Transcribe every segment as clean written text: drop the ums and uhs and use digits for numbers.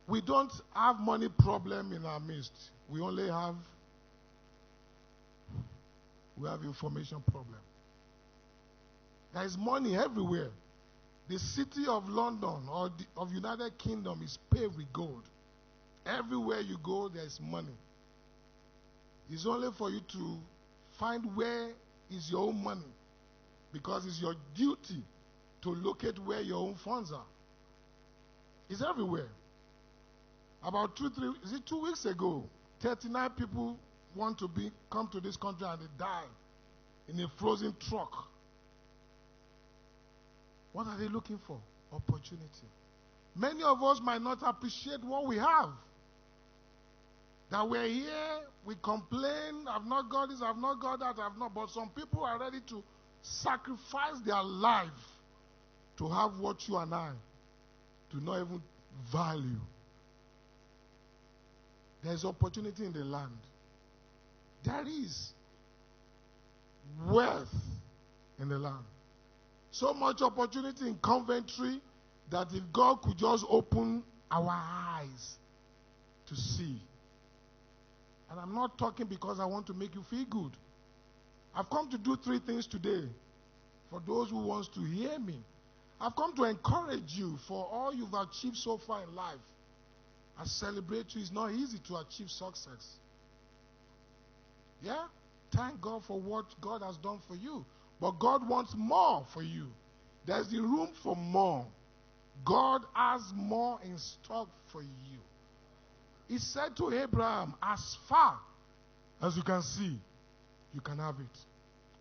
We don't have money problem in our midst. We only have information problem. There is money everywhere. The city of London or of United Kingdom is paved with gold. Everywhere you go, there is money. It's only for you to find where is your own money, because it's your duty to locate where your own funds are. It's everywhere. About 2 weeks ago, 39 people want to come to this country and they die in a frozen truck. What are they looking for? Opportunity. Many of us might not appreciate what we have. That we're here, we complain, I've not got this, I've not got that, I've not. But some people are ready to sacrifice their life to have what you and I do not even value. There's opportunity in the land. There is wealth in the land. So much opportunity in Coventry that if God could just open our eyes to see. And I'm not talking because I want to make you feel good. I've come to do 3 things today for those who wants to hear me. I've come to encourage you for all you've achieved so far in life. I celebrate you. It's not easy to achieve success. Yeah? Thank God for what God has done for you. But God wants more for you. There's the room for more. God has more in stock for you. He said to Abraham, as far as you can see, you can have it.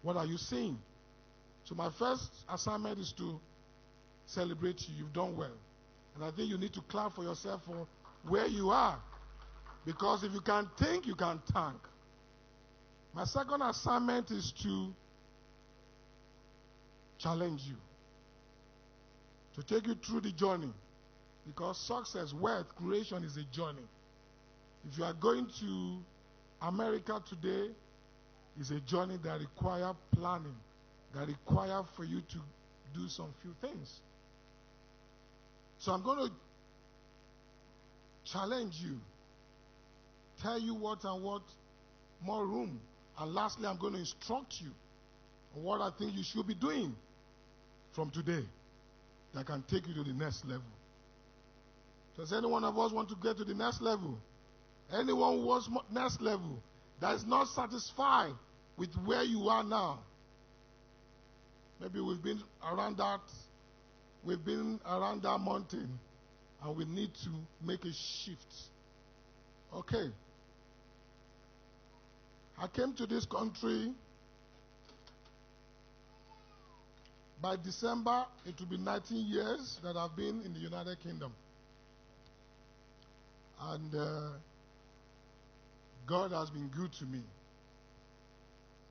What are you seeing? So my first assignment is to celebrate you. You've done well. And I think you need to clap for yourself for where you are. Because if you can think, you can thank. My second assignment is to challenge you. To take you through the journey. Because success, wealth, creation is a journey. If you are going to America today, it's a journey that requires planning, that requires for you to do some few things. So I'm going to challenge you, tell you what and what more room. And lastly, I'm going to instruct you on what I think you should be doing from today that can take you to the next level. Does any one of us want to get to the next level? Anyone who wants next level that is not satisfied with where you are now? Maybe we've been around that mountain and we need to make a shift. Okay. I came to this country by December. It will be 19 years that I've been in the United Kingdom. And God has been good to me.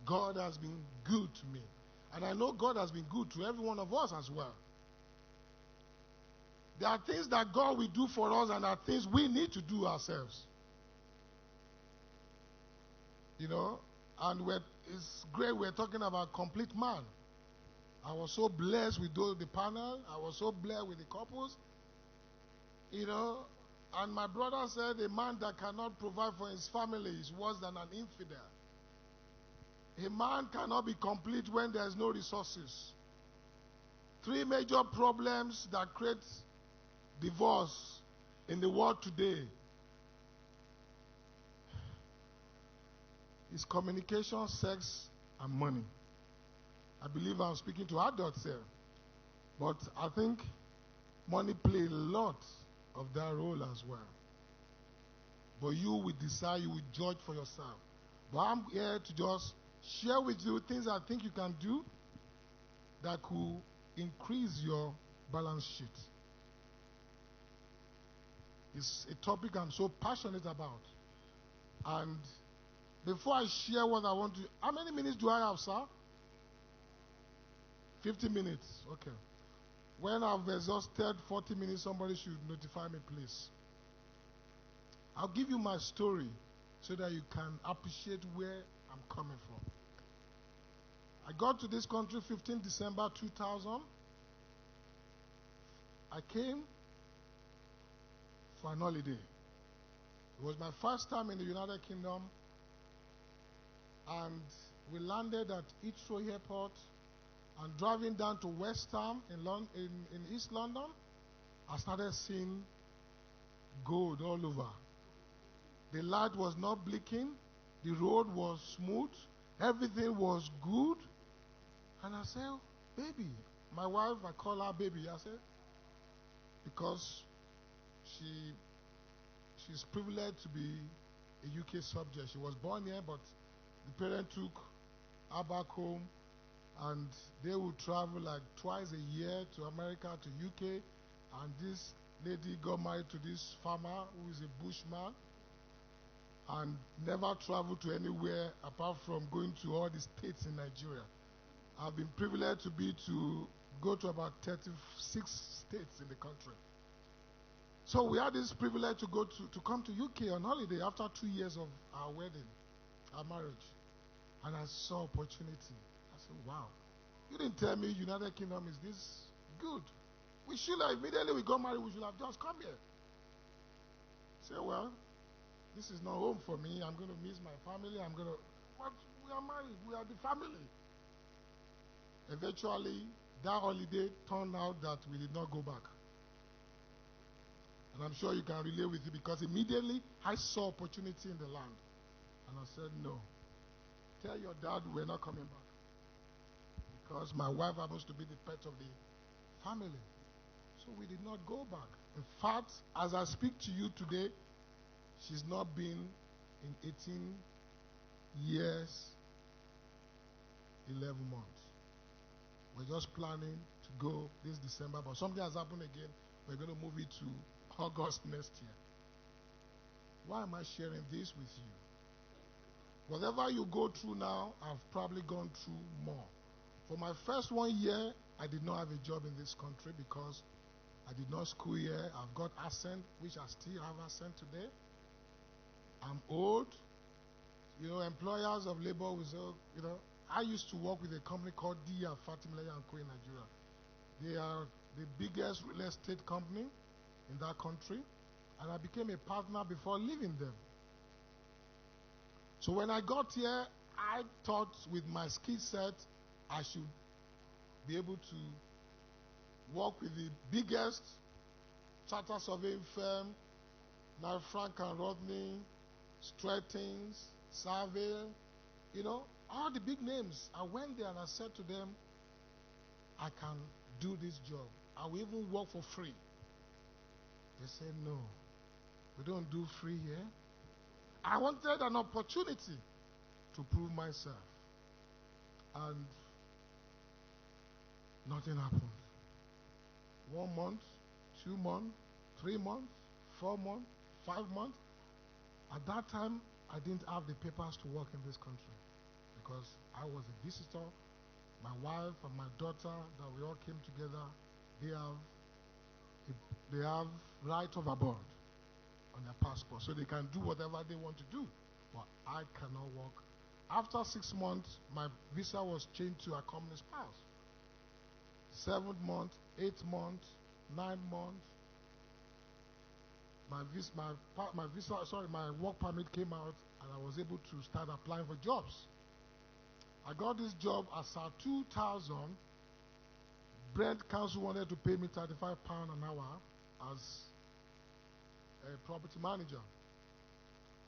God has been good to me. And I know God has been good to every one of us as well. There are things that God will do for us and there are things we need to do ourselves. You know, and it's great we're talking about complete man. I was so blessed with the panel. I was so blessed with the couples. You know, and my brother said a man that cannot provide for his family is worse than an infidel. A man cannot be complete when there's no resources. 3 major problems that create divorce in the world today is communication, sex, and money. I believe I'm speaking to adults here. But I think money plays a lot of that role as well. But you will decide, you will judge for yourself. But I'm here to just share with you things I think you can do that could increase your balance sheet. It's a topic I'm so passionate about. And before I share what I want to, how many minutes do I have, sir? 50 minutes, okay. When I've exhausted 40 minutes, somebody should notify me, please. I'll give you my story so that you can appreciate where I'm coming from. I got to this country 15 December 2000. I came for an holiday. It was my first time in the United Kingdom, and we landed at Heathrow Airport, and driving down to West Ham in East London, I started seeing gold all over. The light was not blinking, the road was smooth, everything was good. And I said, baby, my wife, I call her baby. I said, because she's privileged to be a UK subject. She was born here, but the parent took her back home, and they would travel like twice a year to America, to UK, and this lady got married to this farmer who is a bushman and never traveled to anywhere apart from going to all the states in Nigeria. I've been privileged to go to about 36 states in the country. So we had this privilege to come to UK on holiday after 2 years of our wedding, our marriage. And I saw opportunity. I said, wow, you didn't tell me United Kingdom is this good. We should have, immediately we got married, we should have just come here. I said, well, this is not home for me. I'm going to miss my family. But we are married. We are the family. Eventually, that holiday turned out that we did not go back. And I'm sure you can relate with it, because immediately I saw opportunity in the land. And I said, no. Tell your dad we're not coming back. Because my wife happens to be the pet of the family. So we did not go back. In fact, as I speak to you today, she's not been in 18 years, 11 months. We're just planning to go this December, but something has happened again. We're going to move it to August next year. Why am I sharing this with you? Whatever you go through now, I've probably gone through more. For my first 1 year, I did not have a job in this country because I did not school here. I've got accent, which I still have accent today. I'm old. Employers of labor will say, I used to work with a company called D. Fatimileye & Co. in Nigeria. They are the biggest real estate company in that country, and I became a partner before leaving them. So when I got here, I thought with my skill set, I should be able to work with the biggest charter surveying firm, Knight Frank and Rodney, Stratton's, Saville, all the big names. I went there and I said to them, I can do this job. I will even work for free. They said, no, we don't do free here. I wanted an opportunity to prove myself. And nothing happened. 1 month, 2 months, 3 months, 4 months, 5 months. At that time, I didn't have the papers to work in this country because I was a visitor. My wife and my daughter, that we all came together, they have right of abroad on their passport, so they can do whatever they want to do. But I cannot work. After 6 months, my visa was changed to a company spouse. 7th month, 8th month, 9 months, my work permit came out, and I was able to start applying for jobs. I got this job as at 2000. Brent Council wanted to pay me £35 an hour as a property manager,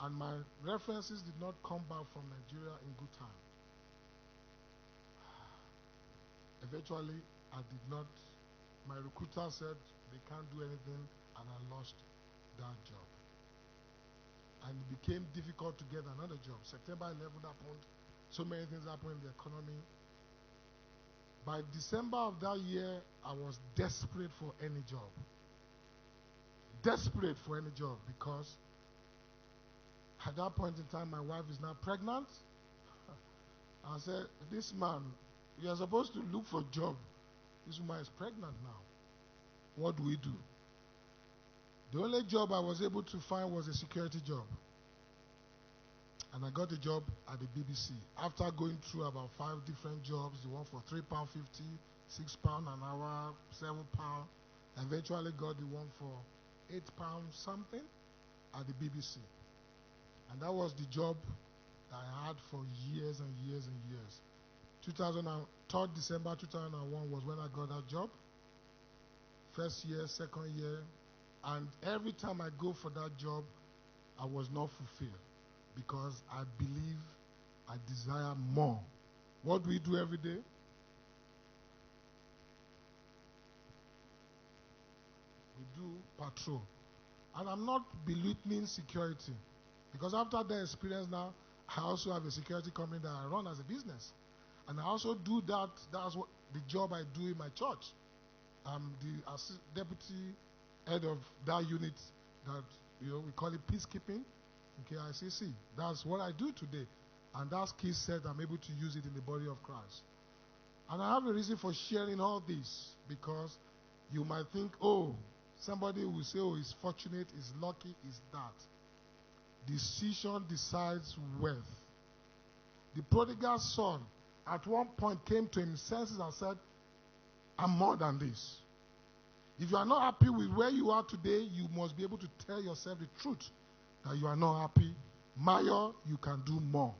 and my references did not come back from Nigeria in good time. Eventually, my recruiter said they can't do anything, and I lost that job. And it became difficult to get another job. September 11th happened. So many things happened in the economy. By December of that year, I was desperate for any job. Desperate for any job, because at that point in time, my wife is now pregnant. I said, this man, you are supposed to look for a job. This woman is pregnant now. What do we do? The only job I was able to find was a security job. And I got a job at the BBC. After going through about 5 different jobs, the one for £3.50, £6 an hour, £7, eventually got the one for £8 something at the BBC. And that was the job that I had for years and years and years. 3rd December 2001 was when I got that job. First year, second year. And every time I go for that job, I was not fulfilled because I believe I desire more. What do we do every day? We do patrol. And I'm not belittling security because after that experience now, I also have a security company that I run as a business. And I also do that. That's what the job I do in my church. I'm the deputy head of that unit that we call it peacekeeping in KICC. That's what I do today. And that skill set, I'm able to use it in the body of Christ. And I have a reason for sharing all this because you might think, oh, somebody will say, oh, he's fortunate, he's lucky, he's that. Decision decides wealth. The prodigal son at one point came to his senses and said, I'm more than this. If you are not happy with where you are today, you must be able to tell yourself the truth that you are not happy. Mayo, you can do more.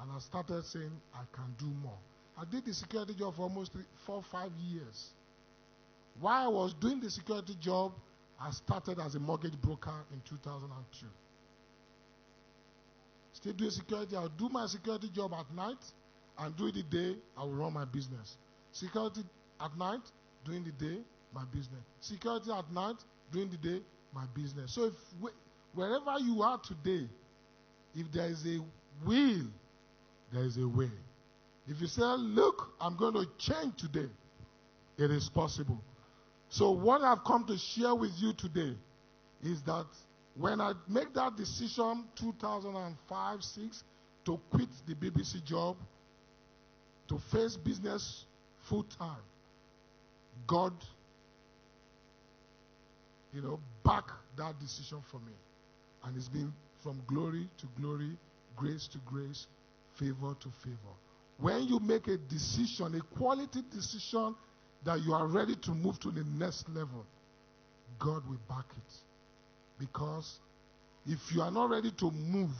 And I started saying, I can do more. I did the security job for almost 4 or 5 years. While I was doing the security job, I started as a mortgage broker in 2002. Still doing security. I'll do my security job at night, and during the day, I will run my business. Security at night, during the day, my business. Security at night, during the day, my business. So wherever you are today, if there is a will, there is a way. If you say, look, I'm going to change today, it is possible. So what I've come to share with you today is that when I make that decision 2005-06 to quit the BBC job, to face business full time, God, backed that decision for me. And it's been from glory to glory, grace to grace, favor to favor. When you make a decision, a quality decision that you are ready to move to the next level, God will back it. Because if you are not ready to move,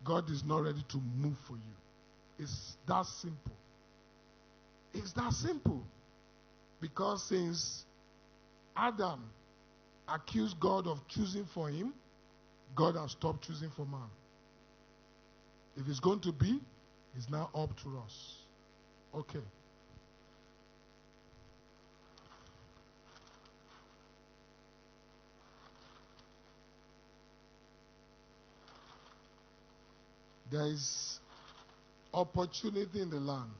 God is not ready to move for you. It's that simple. It's that simple. Because since Adam accused God of choosing for him, God has stopped choosing for man. If it's going to be, it's now up to us. Okay. There is opportunity in the land.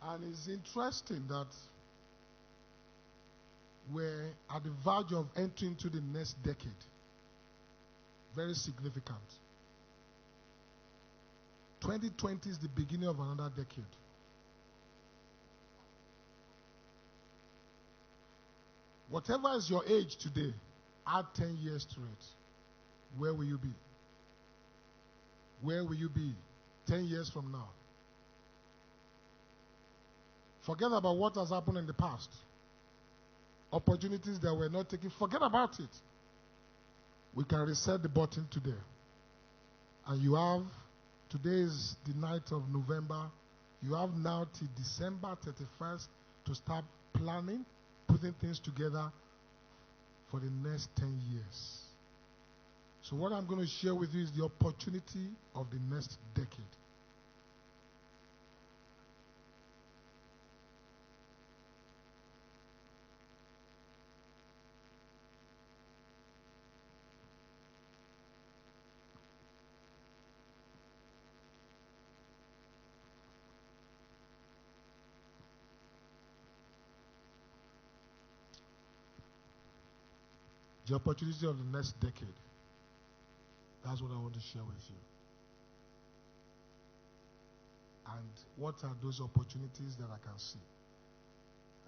And it's interesting that we're at the verge of entering into the next decade. Very significant. 2020 is the beginning of another decade. Whatever is your age today, add 10 years to it. Where will you be? Where will you be 10 years from now? Forget about what has happened in the past. Opportunities that were not taken, forget about it. We can reset the button today. And you have, today is the 9th of November. You have now till December 31st to start planning, putting things together for the next 10 years. So what I'm going to share with you is the opportunity of the next decade. The opportunity of the next decade. That's what I want to share with you. And what are those opportunities that I can see?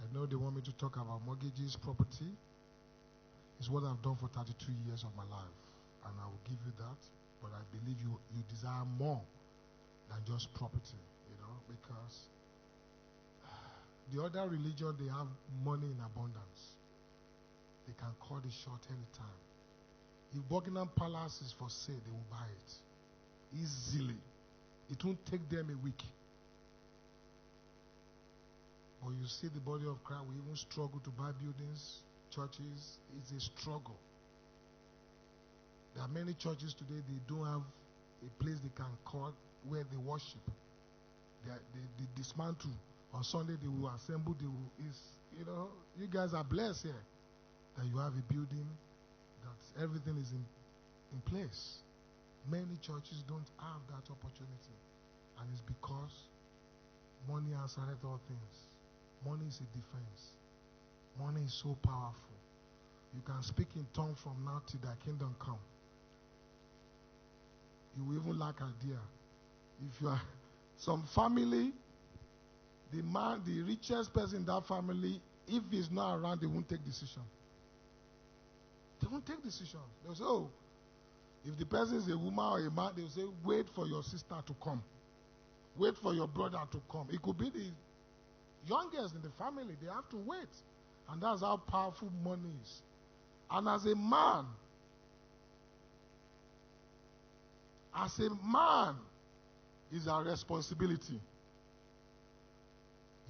I know they want me to talk about mortgages, property. It's what I've done for 32 years of my life. And I will give you that. But I believe you desire more than just property, because The other religion, they have money in abundance. They can cut it short anytime. If Buckingham Palace is for sale, they will buy it easily. It won't take them a week. But you see the body of Christ, we even struggle to buy buildings, churches. It's a struggle. There are many churches today, they don't have a place they can call where they worship. They dismantle. On Sunday they will assemble. You guys are blessed here that you have a building, that everything is in place. Many churches don't have that opportunity. And it's because money answereth all things. Money is a defense. Money is so powerful. You can speak in tongues from now till thy kingdom come. You will even lack idea. If you are some family, the richest person in that family, if he's not around, they won't take decision. They won't take decisions. They'll say, oh, if the person is a woman or a man, they'll say, wait for your sister to come. Wait for your brother to come. It could be the youngest in the family. They have to wait. And that's how powerful money is. And as a man, is our responsibility.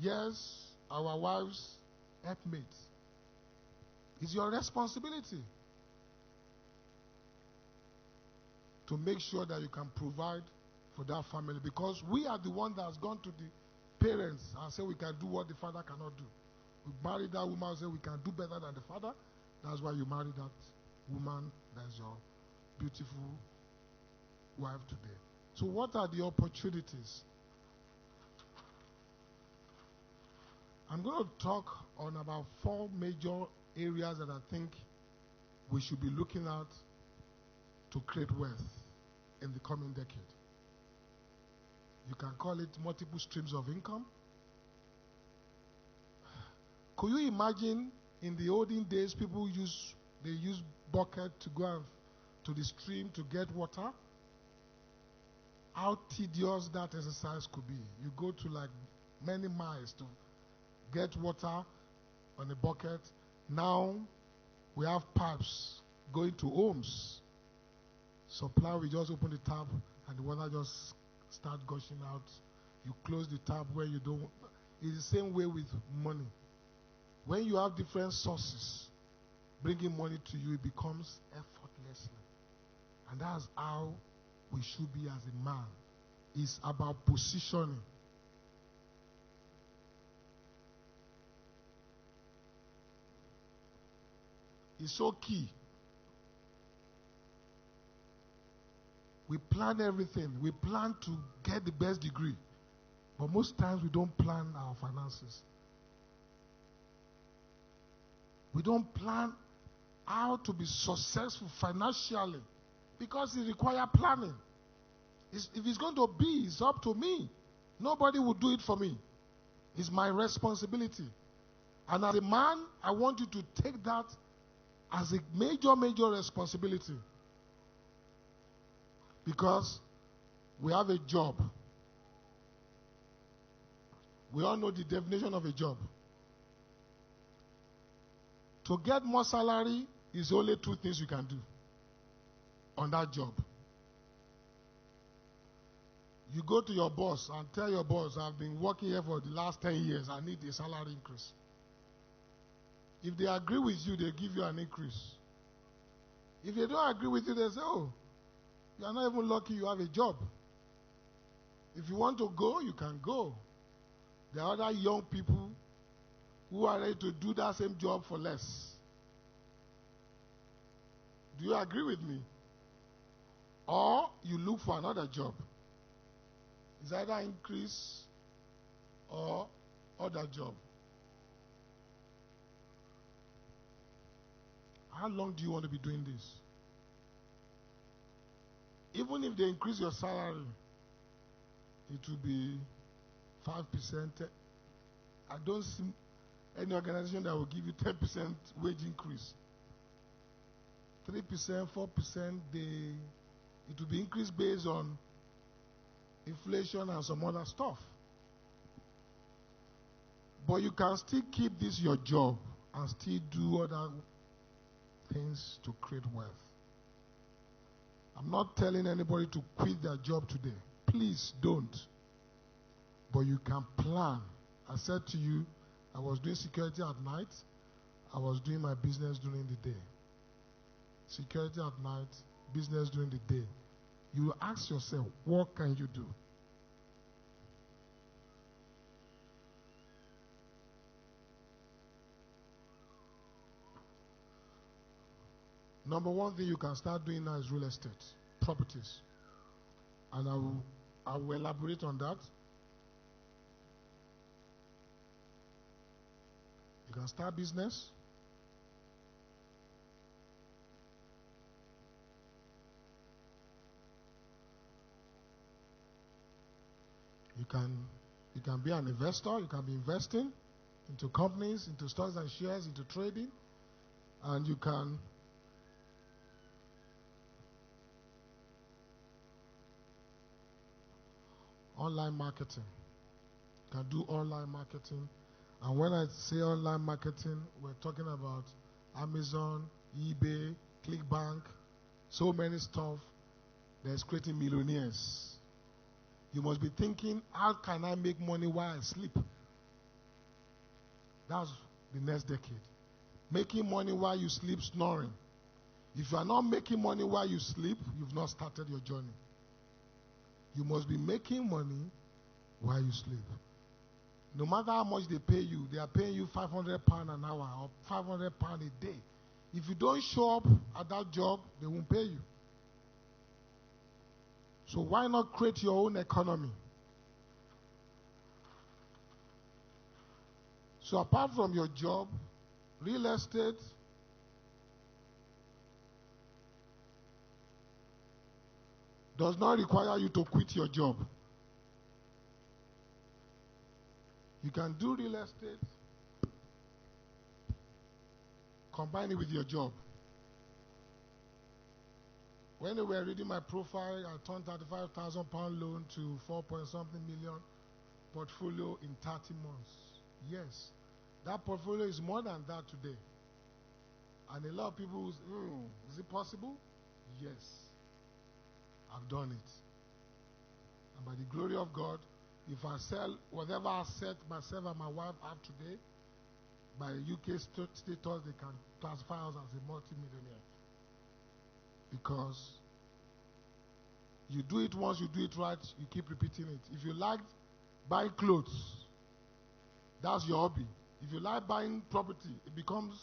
Yes, our wives, helpmates. It's your responsibility to make sure that you can provide for that family, because we are the one that has gone to the parents and said we can do what the father cannot do. We married that woman and said we can do better than the father. That's why you married that woman. That's your beautiful wife today. So what are the opportunities? I'm going to talk on about 4 major areas that I think we should be looking at to create wealth in the coming decade. You can call it multiple streams of income. Could you imagine in the olden days people use bucket to go out to the stream to get water? How tedious that exercise could be. You go to like many miles to get water on a bucket. Now we have pipes going to homes. Supply, we just open the tap and the water just start gushing out. You close the tap where you don't. It's the same way with money. When you have different sources bringing money to you, it becomes effortlessly. And that's how we should be as a man. It's about positioning. It's so key. We plan everything. We plan to get the best degree. But most times we don't plan our finances. We don't plan how to be successful financially because it requires planning. If it's going to be, it's up to me. Nobody will do it for me. It's my responsibility. And as a man, I want you to take that as a major responsibility. Because we have a job. We all know the definition of a job. To get more salary is only 2 things you can do on that job. You go to your boss and tell your boss, I've been working here for the last 10 years, I need a salary increase. If they agree with you, they give you an increase. If they don't agree with you, they say, oh, you are not even lucky you have a job. If you want to go, you can go. There are other young people who are ready to do that same job for less. Do you agree with me? Or you look for another job. It's either increase or other job. How long do you want to be doing this? Even if they increase your salary, it will be 5%. I don't see any organization that will give you 10% wage increase. 3%, 4%, it will be increased based on inflation and some other stuff. But you can still keep this your job and still do other things to create wealth. I'm not telling anybody to quit their job today. Please don't. But you can plan. I said to you, I was doing security at night. I was doing my business during the day. Security at night, business during the day. You ask yourself, what can you do? Number one thing you can start doing now is real estate, properties. And I will elaborate on that. You can start business. You can be an investor. You can be investing into companies, into stocks and shares, into trading. And you can online marketing. You can do online marketing. And when I say online marketing, we're talking about Amazon, eBay, ClickBank, so many stuff that's creating millionaires. You must be thinking, how can I make money while I sleep? That's the next decade. Making money while you sleep, snoring. If you are not making money while you sleep, you've not started your journey. You must be making money while you sleep. No matter how much they pay you, they are paying you £500 an hour or £500 a day. If you don't show up at that job, they won't pay you. So why not create your own economy? So apart from your job, real estate, does not require you to quit your job. You can do real estate, combine it with your job. When they were reading my profile, I turned £35,000 loan to 4-point-something million portfolio in 30 months. Yes, that portfolio is more than that today. And a lot of people will say, is it possible? Yes, I've done it. And by the glory of God, if I sell whatever I set myself and my wife have today, by UK status, they can classify us as a multi-millionaire. Because you do it once, you do it right, you keep repeating it. If you like buying clothes, that's your hobby. If you like buying property, it becomes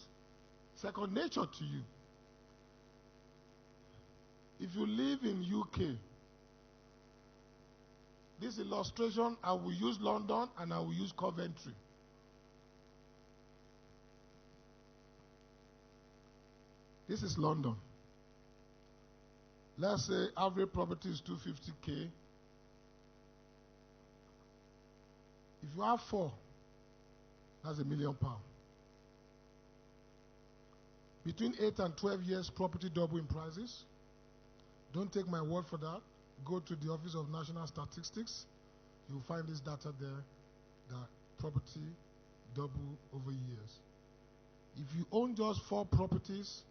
second nature to you. If you live in UK, this illustration, I will use London and I will use Coventry. This is London. Let's say average property is 250K. If you have 4, that's £1 million. Between 8 and 12 years, property double in prices. Don't take my word for that. Go to the Office of National Statistics. You'll find this data there that property double over years. If you own just 4 properties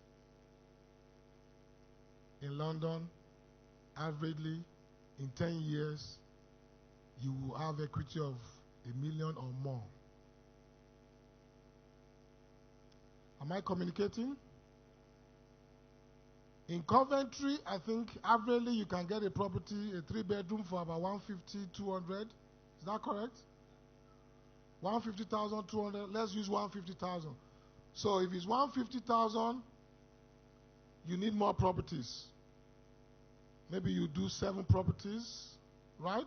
in London, averagely, in 10 years, you will have equity of £1 million or more. Am I communicating? In Coventry, I think averagely you can get a property, a 3-bedroom for about 150, 200. Is that correct? 150,000, 200. Let's use 150,000. So if it's 150,000, you need more properties. Maybe you do 7 properties, right?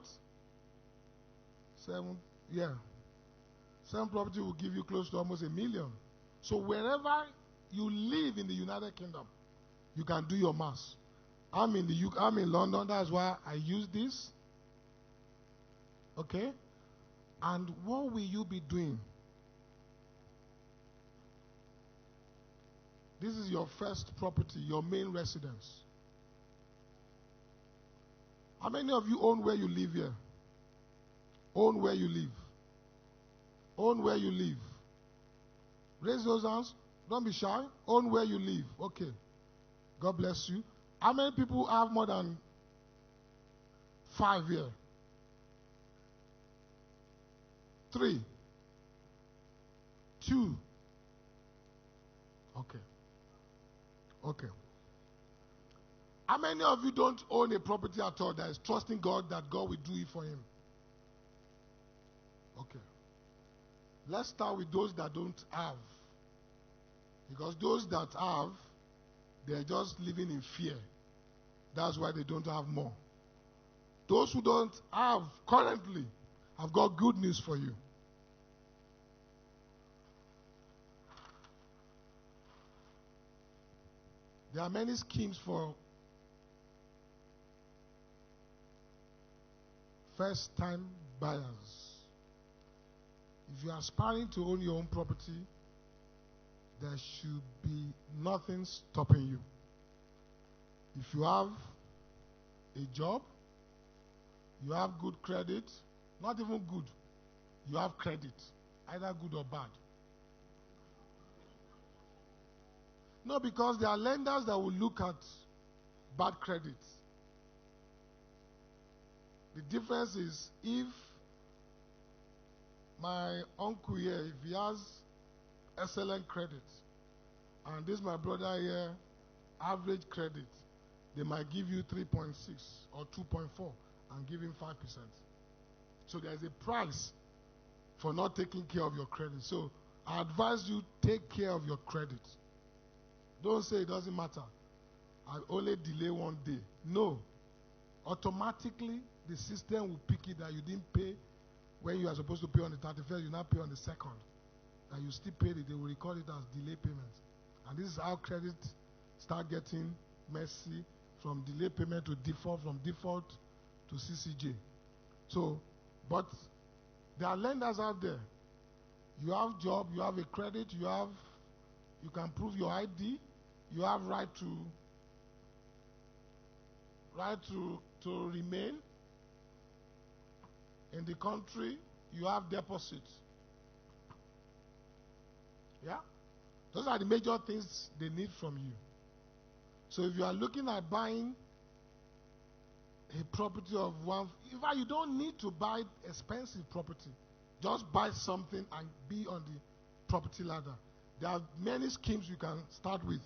7, yeah. 7 properties will give you close to almost £1 million. So wherever you live in the United Kingdom, you can do your maths. I'm in London, that's why I use this. Okay? And what will you be doing? This is your first property, your main residence. How many of you own where you live here? Own where you live. Own where you live. Raise those hands. Don't be shy. Own where you live. Okay. God bless you. How many people have more than 5 here? 3. 2. Okay. Okay. How many of you don't own a property at all that is trusting God that God will do it for him? Okay. Let's start with those that don't have. Because those that have, they're just living in fear. That's why they don't have more. Those who don't have currently, I've got good news for you. There are many schemes for first-time buyers. If you are aspiring to own your own property, there should be nothing stopping you. If you have a job, you have good credit, not even good, you have credit, either good or bad. No, because there are lenders that will look at bad credit. The difference is if my uncle here, if he has excellent credit, and this my brother here, average credit, they might give you 3.6 or 2.4 and give him 5%. So there's a price for not taking care of your credit. So I advise you, take care of your credit. Don't say it doesn't matter. I only delay 1 day. No. Automatically, the system will pick it that you didn't pay when you are supposed to pay on the 31st, you now pay on the 2nd. And you still paid it, they will record it as delay payment. And this is how credit start getting messy, from delay payment to default, from default to CCJ. So, but there are lenders out there. You have job, you have a credit, you can prove your ID, you have right to remain in the country, you have deposits. Yeah? Those are the major things they need from you. So if you are looking at buying a property of one, in fact, you don't need to buy expensive property. Just buy something and be on the property ladder. There are many schemes you can start with.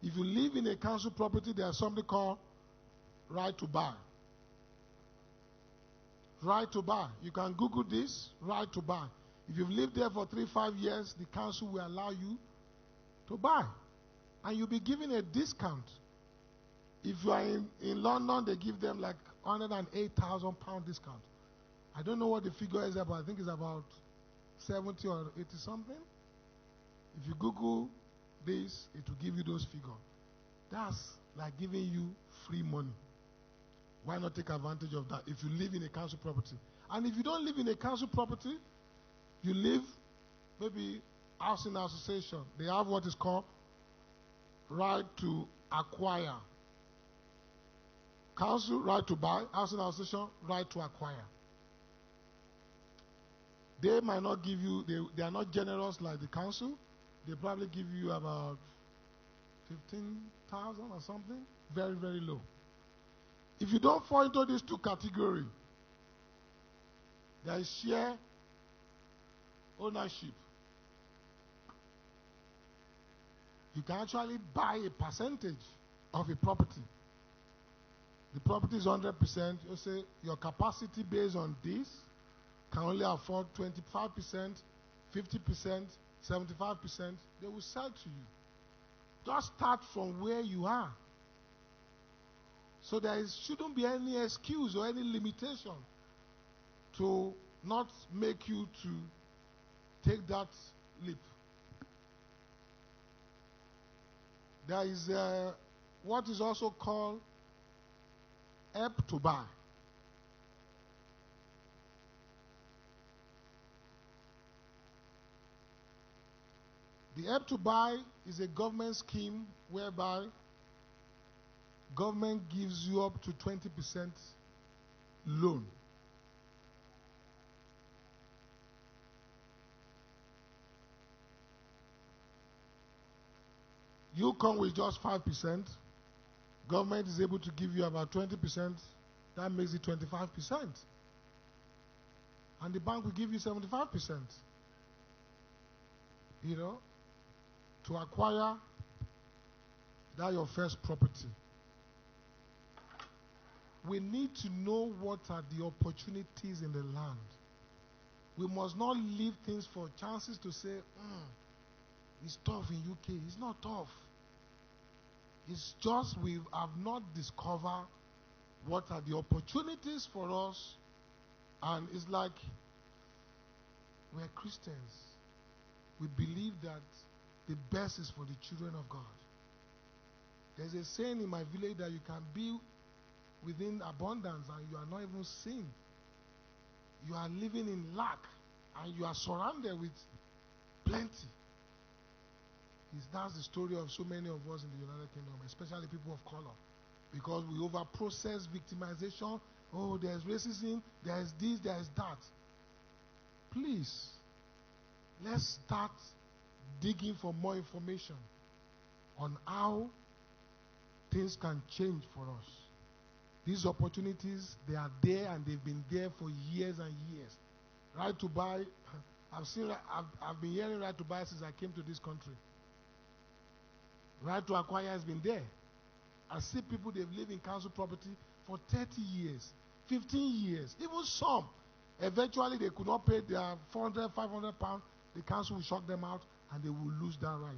If you live in a council property, there's something called right to buy. Right to buy. You can Google this, right to buy. If you've lived there for 3-5 years, the council will allow you to buy. And you'll be given a discount. If you are in London, they give them like £108,000 discount. I don't know what the figure is about. I think it's about 70 or 80 something. If you Google this, it will give you those figures. That's like giving you free money. Why not take advantage of that if you live in a council property? And if you don't live in a council property, you live maybe housing association. They have what is called right to acquire. Council, right to buy. Housing association, right to acquire. They might not give you, they are not generous like the council. They probably give you about 15,000 or something. Very, very low. If you don't fall into these two categories, there is share ownership. You can actually buy a percentage of a property. The property is 100%. You say your capacity based on this can only afford 25%, 50%, 75%. They will sell to you. Just start from where you are. So there shouldn't be any excuse or any limitation to not make you to take that leap. There is what is also called help to buy. The help to buy is a government scheme whereby government gives you up to 20% loan. You come with just 5%. Government is able to give you about 20%. That makes it 25%. And the bank will give you 75%. You know, to acquire that your first property. We need to know what are the opportunities in the land. We must not leave things for chances to say, it's tough in UK. It's not tough. It's just we have not discovered what are the opportunities for us. And it's like we're Christians. We believe that the best is for the children of God. There's a saying in my village that you can be within abundance and you are not even seen. You are living in lack and you are surrounded with plenty. That's the story of so many of us in the United Kingdom, especially people of color. Because we over-process victimization. Oh, there's racism, there's this, there's that. Please, let's start digging for more information on how things can change for us. These opportunities, they are there and they've been there for years and years. Right to buy, I've been hearing right to buy since I came to this country. Right to acquire has been there. I see people, they've lived in council property for 30 years, 15 years, even some. Eventually, they could not pay their 400, 500 pounds. The council will shock them out and they will lose that right.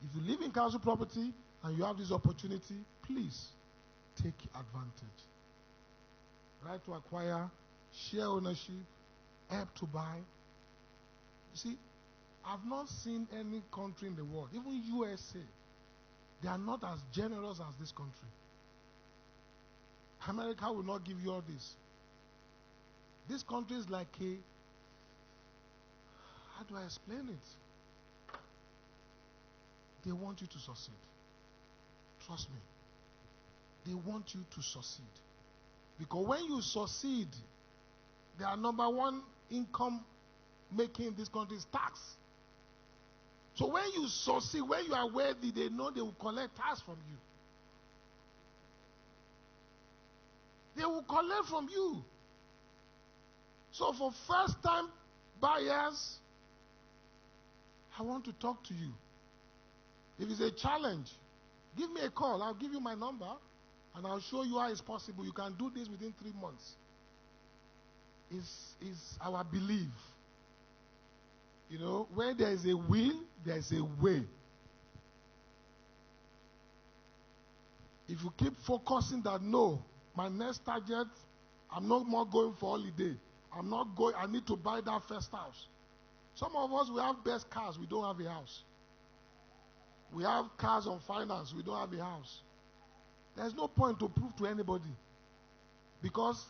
If you live in council property and you have this opportunity, please take advantage. Right to acquire, share ownership, help to buy. You see, I've not seen any country in the world, even USA, they are not as generous as this country. America will not give you all this. This country is like a, how do I explain it? They want you to succeed. Trust me. They want you to succeed. Because when you succeed, their number one income making in this country is tax. So when you succeed, when you are wealthy, they know they will collect tax from you. They will collect from you. So for first-time buyers, I want to talk to you. If it's a challenge, give me a call. I'll give you my number, and I'll show you how it's possible. You can do this within 3 months. It's our belief. You know, where there is a will, there is a way. If you keep focusing that, no, my next target, I'm not more going for holiday. I'm not going, I need to buy that first house. Some of us, we have best cars, we don't have a house. We have cars on finance, we don't have a house. There's no point to prove to anybody. Because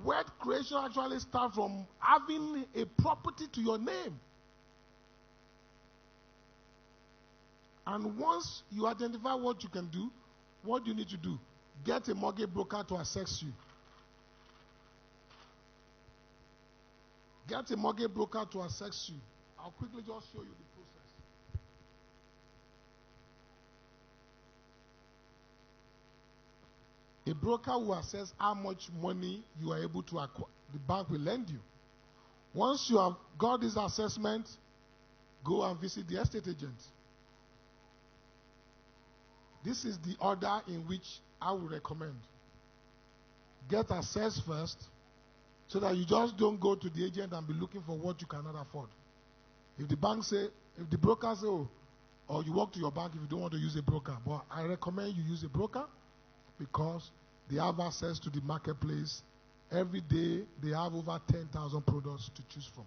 wealth creation actually starts from having a property to your name. And once you identify what you can do, what do you need to do? Get a mortgage broker to assess you. Get a mortgage broker to assess you. I'll quickly just show you the process. A broker will assess how much money you are able to acquire. The bank will lend you. Once you have got this assessment, go and visit the estate agent. This is the order in which I would recommend. Get assessed first, so that you just don't go to the agent and be looking for what you cannot afford. If the bank say, if the broker say, oh, or you walk to your bank if you don't want to use a broker, but I recommend you use a broker because they have access to the marketplace. Every day they have over 10,000 products to choose from.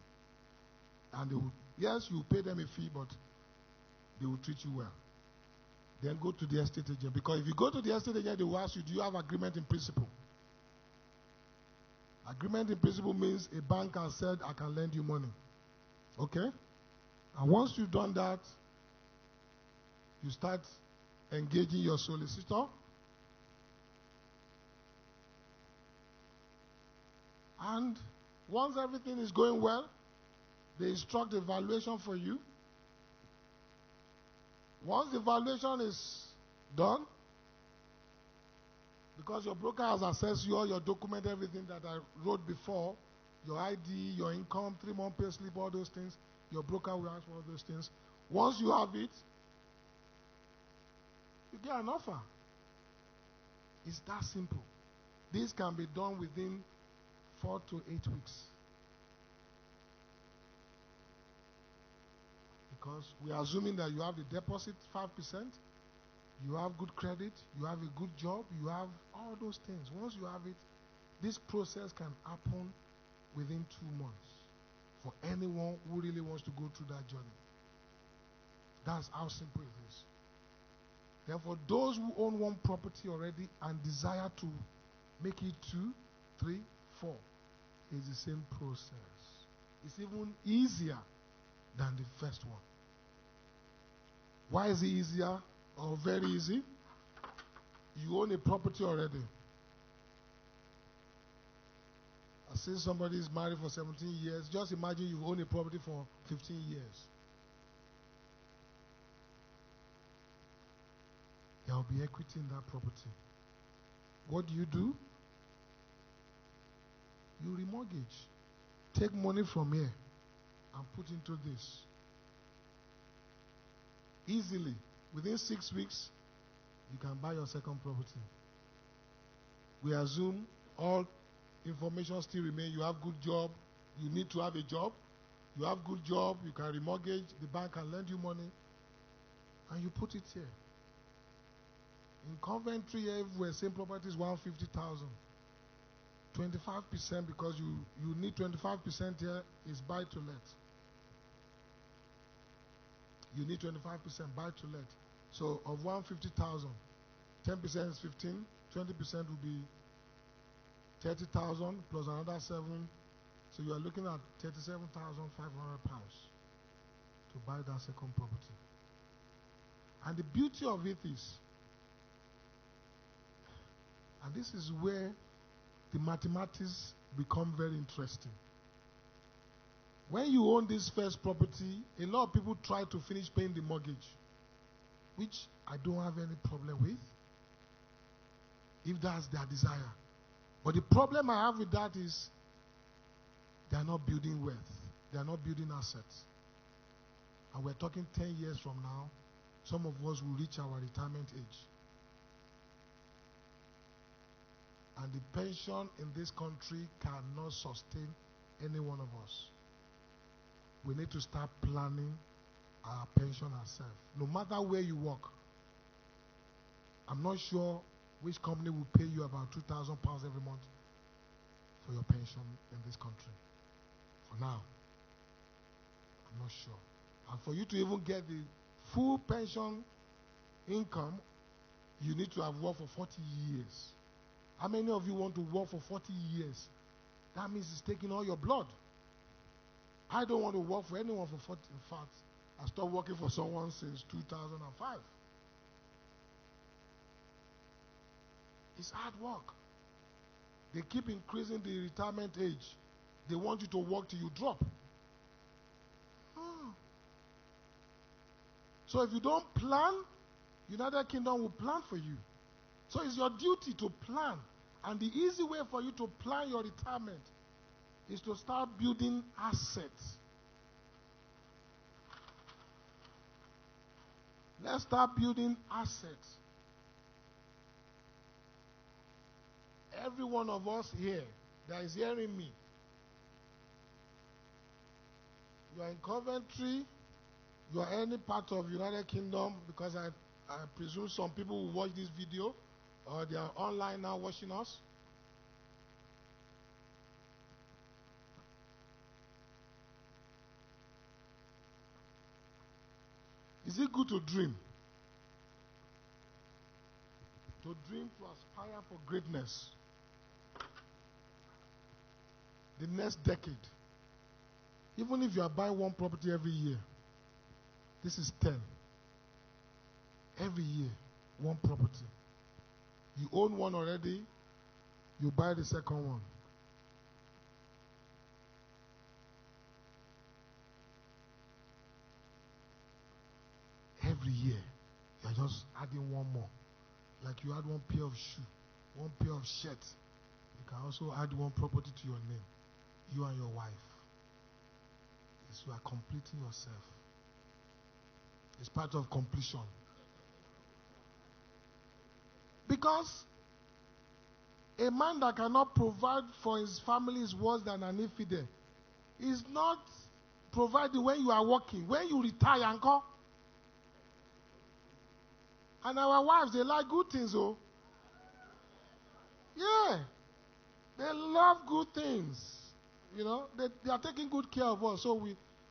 And they will, yes, you pay them a fee, but they will treat you well. Then go to the estate agent. Because if you go to the estate agent, they will ask you, do you have agreement in principle? Agreement in principle means a bank has said, I can lend you money. Okay? And once you've done that, you start engaging your solicitor. And once everything is going well, they instruct a valuation for you. Once the valuation is done, because your broker has assessed you, all your document, everything that I wrote before, your ID, your income, 3-month pay slip, all those things, your broker will ask for all those things. Once you have it, you get an offer. It's that simple. This can be done within 4 to 8 weeks. Because we are assuming that you have the deposit 5%, you have good credit, you have a good job, you have all those things. Once you have it, this process can happen within 2 months for anyone who really wants to go through that journey. That's how simple it is. Therefore, those who own one property already and desire to make it 2, 3, 4, it's the same process. It's even easier than the first one. Why is it easier or very easy? You own a property already. I see somebody is married for 17 years. Just imagine you own a property for 15 years. There will be equity in that property. What do? You remortgage. Take money from here and put into this. Easily, within 6 weeks, you can buy your second property. We assume all information still remain. You have good job. You need to have a job. You have good job. You can remortgage. The bank can lend you money. And you put it here. In Coventry, if we're saying property is 150,000, 25% because you need 25% here is buy to let. You need 25% buy to let. So of 150,000, 10% is 15, 20% will be 30,000 plus another 7. So you are looking at 37,500 pounds to buy that second property. And the beauty of it is, and this is where the mathematics become very interesting. When you own this first property, a lot of people try to finish paying the mortgage, which I don't have any problem with, if that's their desire. But the problem I have with that is they are not building wealth. They are not building assets. And we're talking 10 years from now, some of us will reach our retirement age. And the pension in this country cannot sustain any one of us. We need to start planning our pension ourselves. No matter where you work, I'm not sure which company will pay you about £2,000 every month for your pension in this country. For now, I'm not sure. And for you to even get the full pension income, you need to have worked for 40 years. How many of you want to work for 40 years? That means it's taking all your blood. I don't want to work for anyone for 40. In fact, I stopped working for someone since 2005. It's hard work. They keep increasing the retirement age. They want you to work till you drop. So if you don't plan, United Kingdom will plan for you. So it's your duty to plan. And the easy way for you to plan your retirement is to start building assets. Let's start building assets. Every one of us here that is hearing me, you are in Coventry, you are any part of United Kingdom, because I presume some people will watch this video or they are online now watching us. Is it good to dream? To dream, to aspire for greatness. The next decade. Even if you are buying one property every year, this is 10. Every year, one property. You own one already, you buy the second one. every year, you are just adding one more. Like you add one pair of shoe, one pair of shirt. You can also add one property to your name. You and your wife. Yes, you are completing yourself. It's part of completion. Because a man that cannot provide for his family is worse than an infidel. He's not providing when you are working. When you retire and go. And our wives, they like good things, oh. Yeah. They love good things. You know, they are taking good care of us. So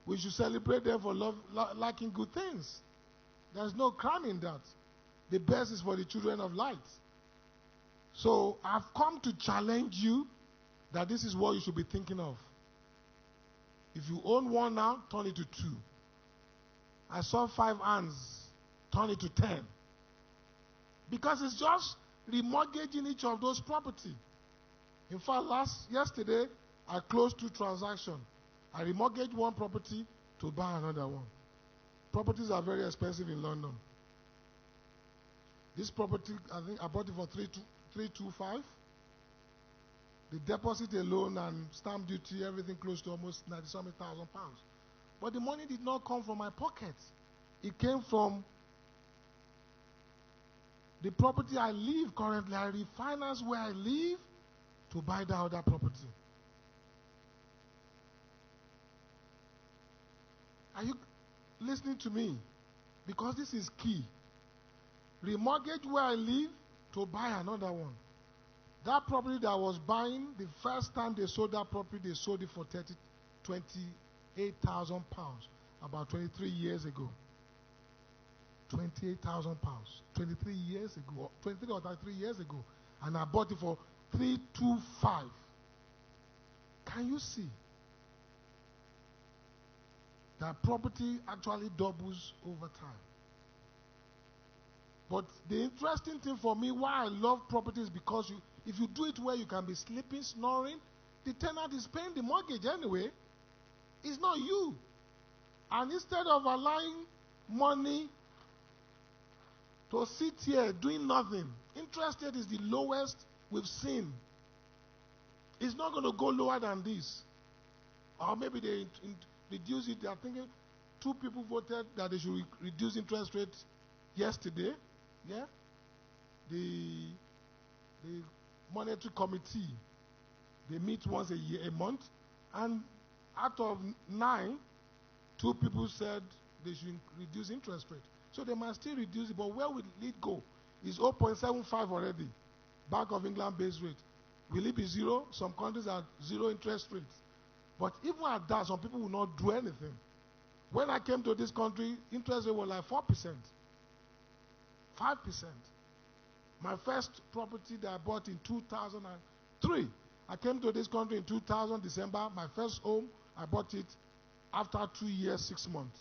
we should celebrate them for liking good things. There's no crime in that. The best is for the children of light. So I've come to challenge you that this is what you should be thinking of. If you own one now, turn it to 2. I saw 5 hands, turn it to 10. Because it's just remortgaging each of those property. In fact, yesterday, I closed 2 transactions. I remortgaged one property to buy another one. Properties are very expensive in London. This property, I think I bought it for 325. The deposit alone and stamp duty, everything close to almost 90,000 pounds. But the money did not come from my pocket. It came from the property I live currently. I refinance where I live to buy the other property. Are you listening to me? Because this is key. Remortgage where I live to buy another one. That property that I was buying, the first time they sold that property, they sold it for 28,000 pounds about 23 years ago. 28,000 pounds. 23 years ago, 23 or 33 years ago. And I bought it for 325. Can you see? That property actually doubles over time. But the interesting thing for me, why I love property is because if you do it where you can be sleeping, snoring, the tenant is paying the mortgage anyway. It's not you. And instead of allowing money to sit here doing nothing, interest rate is the lowest we've seen. It's not going to go lower than this. Or maybe they reduce it. They are thinking 2 people voted that they should reduce interest rates yesterday. Yeah? The monetary committee, they meet once a month, and out of 9, 2 people said they should reduce interest rate. So they must still reduce it, but where will it go? It's 0.75 already, Bank of England base rate. Will it be 0? Some countries are 0 interest rates. But even at that, some people will not do anything. When I came to this country, interest rate was like 4%. 5%. My first property that I bought in 2003, I came to this country in 2000, December. My first home, I bought it after 2 years, 6 months.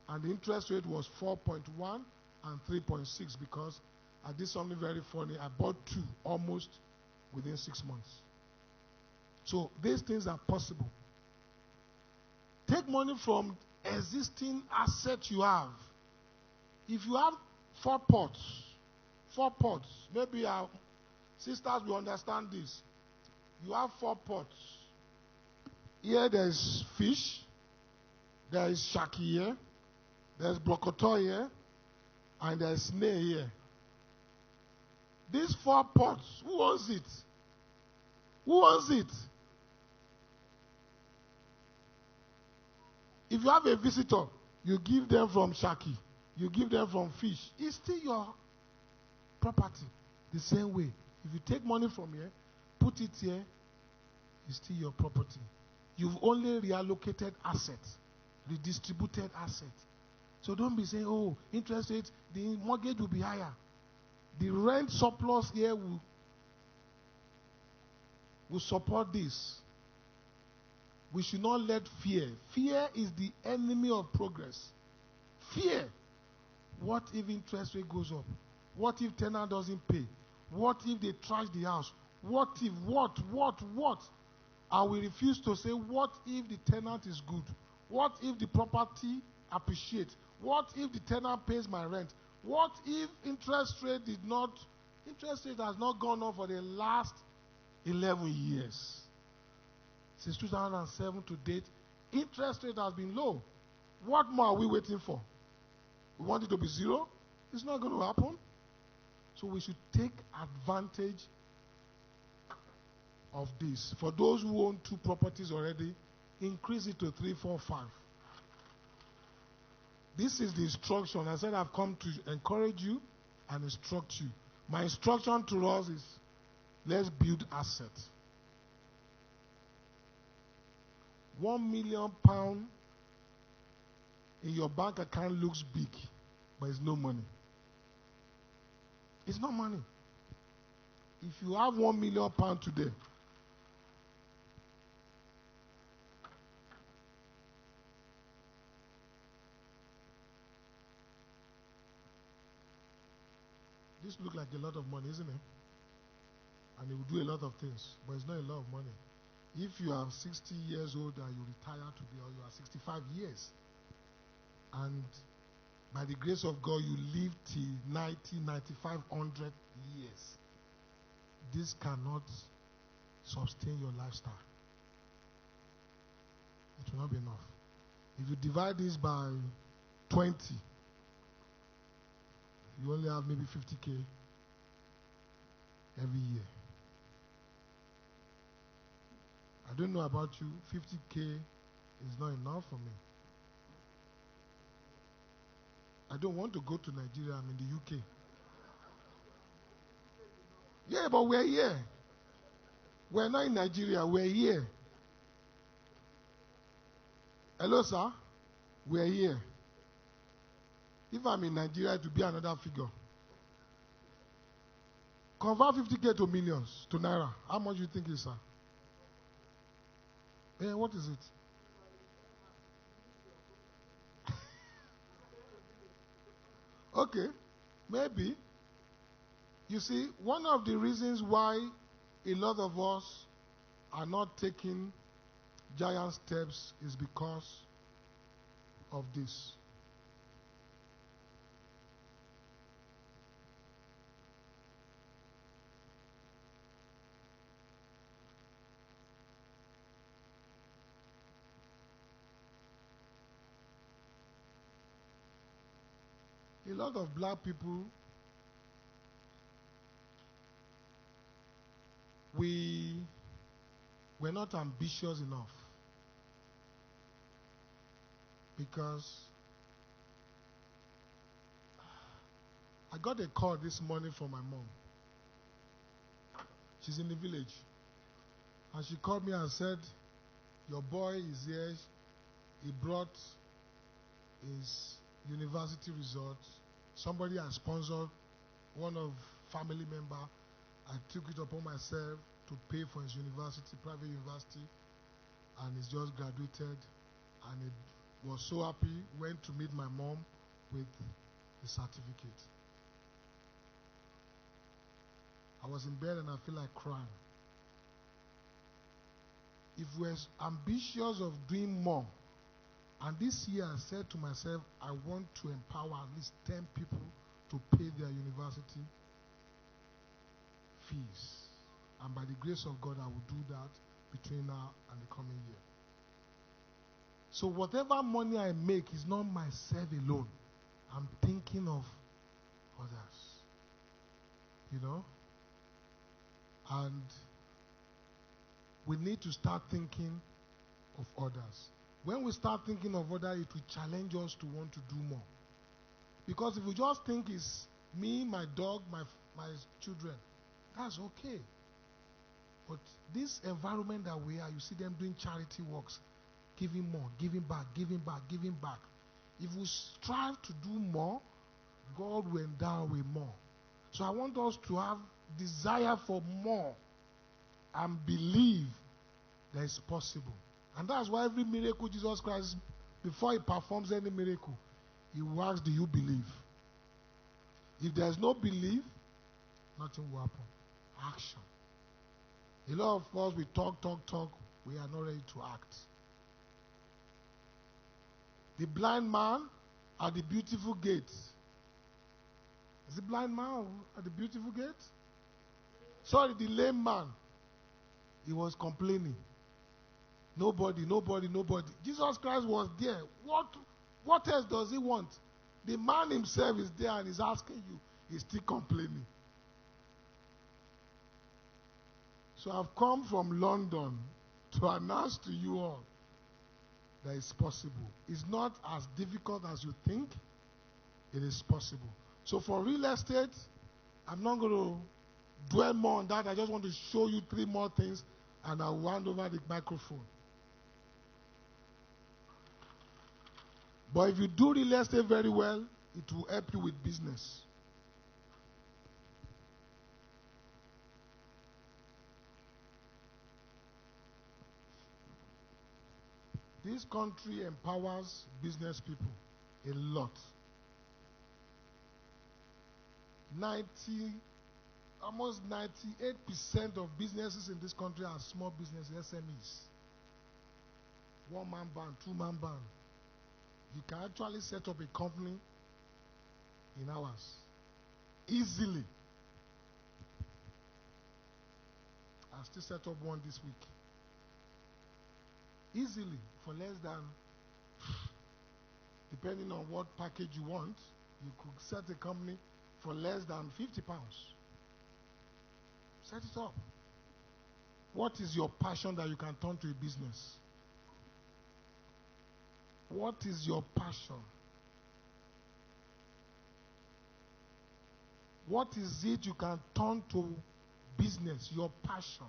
And the interest rate was 4.1 and 3.6 because I did something very funny. I bought 2 almost within 6 months. So these things are possible. Take money from existing assets you have. If you have 4 pots, maybe our sisters will understand this. You have 4 pots. Here there is fish, there is shaki here, there is brocotor here, and there is snail here. These 4 pots, who owns it? Who owns it? If you have a visitor, you give them from shaki, you give them from fish. It's still your property. The same way. If you take money from here, put it here, it's still your property. You've only reallocated assets, redistributed assets. So don't be saying, oh, interest rate, the mortgage will be higher. The rent surplus here will support this. We should not let fear. Fear is the enemy of progress. Fear. What if interest rate goes up? What if tenant doesn't pay? What if they trash the house? What if, what? And we refuse to say, what if the tenant is good? What if the property appreciates? What if the tenant pays my rent? What if interest rate has not gone up for the last 11 years? Since 2007 to date, interest rate has been low. What more are we waiting for? We want it to be zero? It's not going to happen. So we should take advantage of this. For those who own 2 properties already, increase it to 3, 4, 5. This is the instruction. I said I've come to encourage you and instruct you. My instruction to us is, let's build assets. £1 million in your bank account looks big, but it's no money. It's not money. If you have £1 million today, this looks like a lot of money, isn't it? And it will do a lot of things, but it's not a lot of money. If you are 60 years old and you retire today, or you are 65 years, and by the grace of God you live till 90, 95, 100 years, this cannot sustain your lifestyle. It will not be enough. If you divide this by 20, you only have maybe 50K every year. I don't know about you, 50K is not enough for me. I don't want to go to Nigeria, I'm in the UK. Yeah, but we're here. We're not in Nigeria, we're here. Hello, sir? We're here. If I'm in Nigeria, it will be another figure. Convert 50K to millions, to naira. How much do you think it is, sir? What is it? Okay, maybe. You see, one of the reasons why a lot of us are not taking giant steps is because of this. A lot of black people, we were not ambitious enough, because I got a call this morning from my mom. She's in the village. And she called me and said, your boy is here. He brought his university results. Somebody has sponsored one of family member. I took it upon myself to pay for his university, private university, and he's just graduated, and he was so happy, went to meet my mom with the certificate. I was in bed and I feel like crying. If we're ambitious of doing more, and this year I said to myself, I want to empower at least 10 people to pay their university fees. And by the grace of God, I will do that between now and the coming year. So whatever money I make is not myself alone. I'm thinking of others. You know? And we need to start thinking of others. When we start thinking of others, it will challenge us to want to do more. Because if we just think it's me, my dog, my children, that's okay. But this environment that we are, you see them doing charity works, giving more, giving back, giving back, giving back. If we strive to do more, God will endow with more. So I want us to have desire for more and believe that it's possible. And that's why every miracle Jesus Christ, before he performs any miracle, he will ask, do you believe? If there's no belief, nothing will happen. Action. A lot of us, we talk, we are not ready to act. The blind man at the beautiful gate. Is the blind man at the beautiful gate? Sorry, the lame man. He was complaining. Nobody. Jesus Christ was there. What else does he want? The man himself is there and is asking you. He's still complaining. So I've come from London to announce to you all that it's possible. It's not as difficult as you think. It is possible. So for real estate, I'm not going to dwell more on that. I just want to show you 3 more things and I'll hand over the microphone. But if you do real estate very well, it will help you with business. This country empowers business people a lot. Almost 98% of businesses in this country are small businesses, SMEs. 1-man band, 2-man band. You can actually set up a company in hours. Easily. I'll still set up one this week. Easily, for less than, depending on what package you want, you could set a company for less than £50. Set it up. What is your passion that you can turn to a business? What is your passion? What is it you can turn to business, your passion?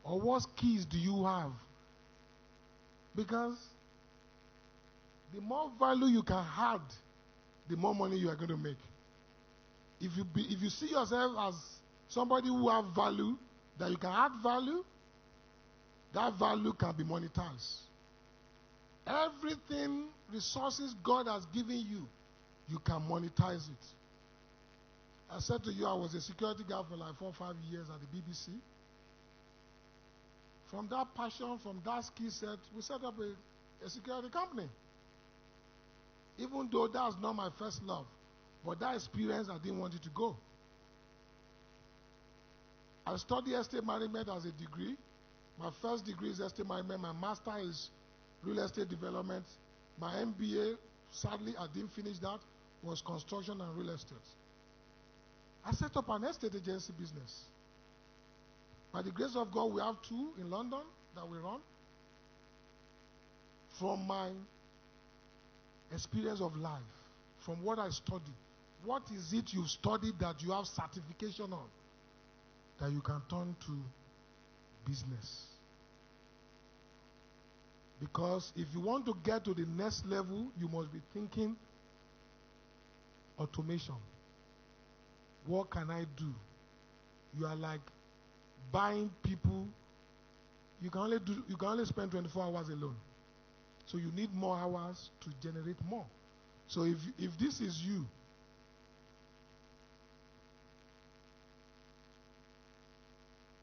Or what skills do you have? Because the more value you can add, the more money you are going to make. If you see yourself as somebody who have value, that you can add value, that value can be monetized. Everything, resources God has given you, you can monetize it. I said to you, I was a security guard for like 4 or 5 years at the BBC. From that passion, from that skill set, we set up a security company. Even though that's not my first love, but that experience, I didn't want it to go. I studied estate management as a degree. My first degree is estate management. My master is real estate development. My MBA, sadly, I didn't finish that, was construction and real estate. I set up an estate agency business. By the grace of God, we have 2 in London that we run. From my experience of life, from what I studied, what is it you've studied that you have certification on that you can turn to business? Because if you want to get to the next level, you must be thinking automation. What can I do? You are like buying people. You can only spend 24 hours alone. So you need more hours to generate more. So if this is you,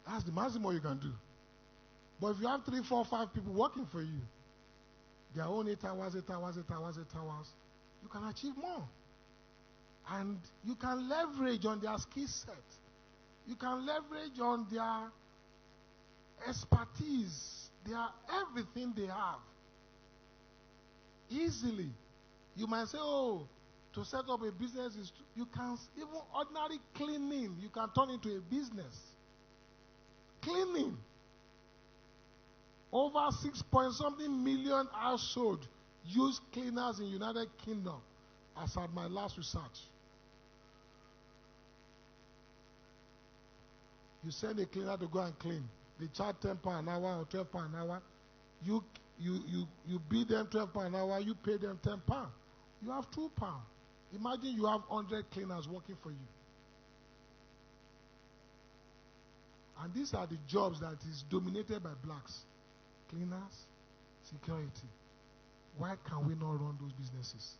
that's the maximum you can do. But if you have 3, 4, 5 people working for you, their own 8 hours, you can achieve more. And you can leverage on their skill set. You can leverage on their expertise, everything they have. Easily. You might say, oh, to set up a business, you can, even ordinary cleaning, you can turn into a business. Cleaning. Over 6-point-something million households use cleaners in United Kingdom, as at my last research. You send a cleaner to go and clean. They charge £10 an hour or £12 an hour. You bill them £12 an hour, you pay them £10. You have £2. Imagine you have 100 cleaners working for you. And these are the jobs that is dominated by blacks. Cleaners, security. Why can we not run those businesses?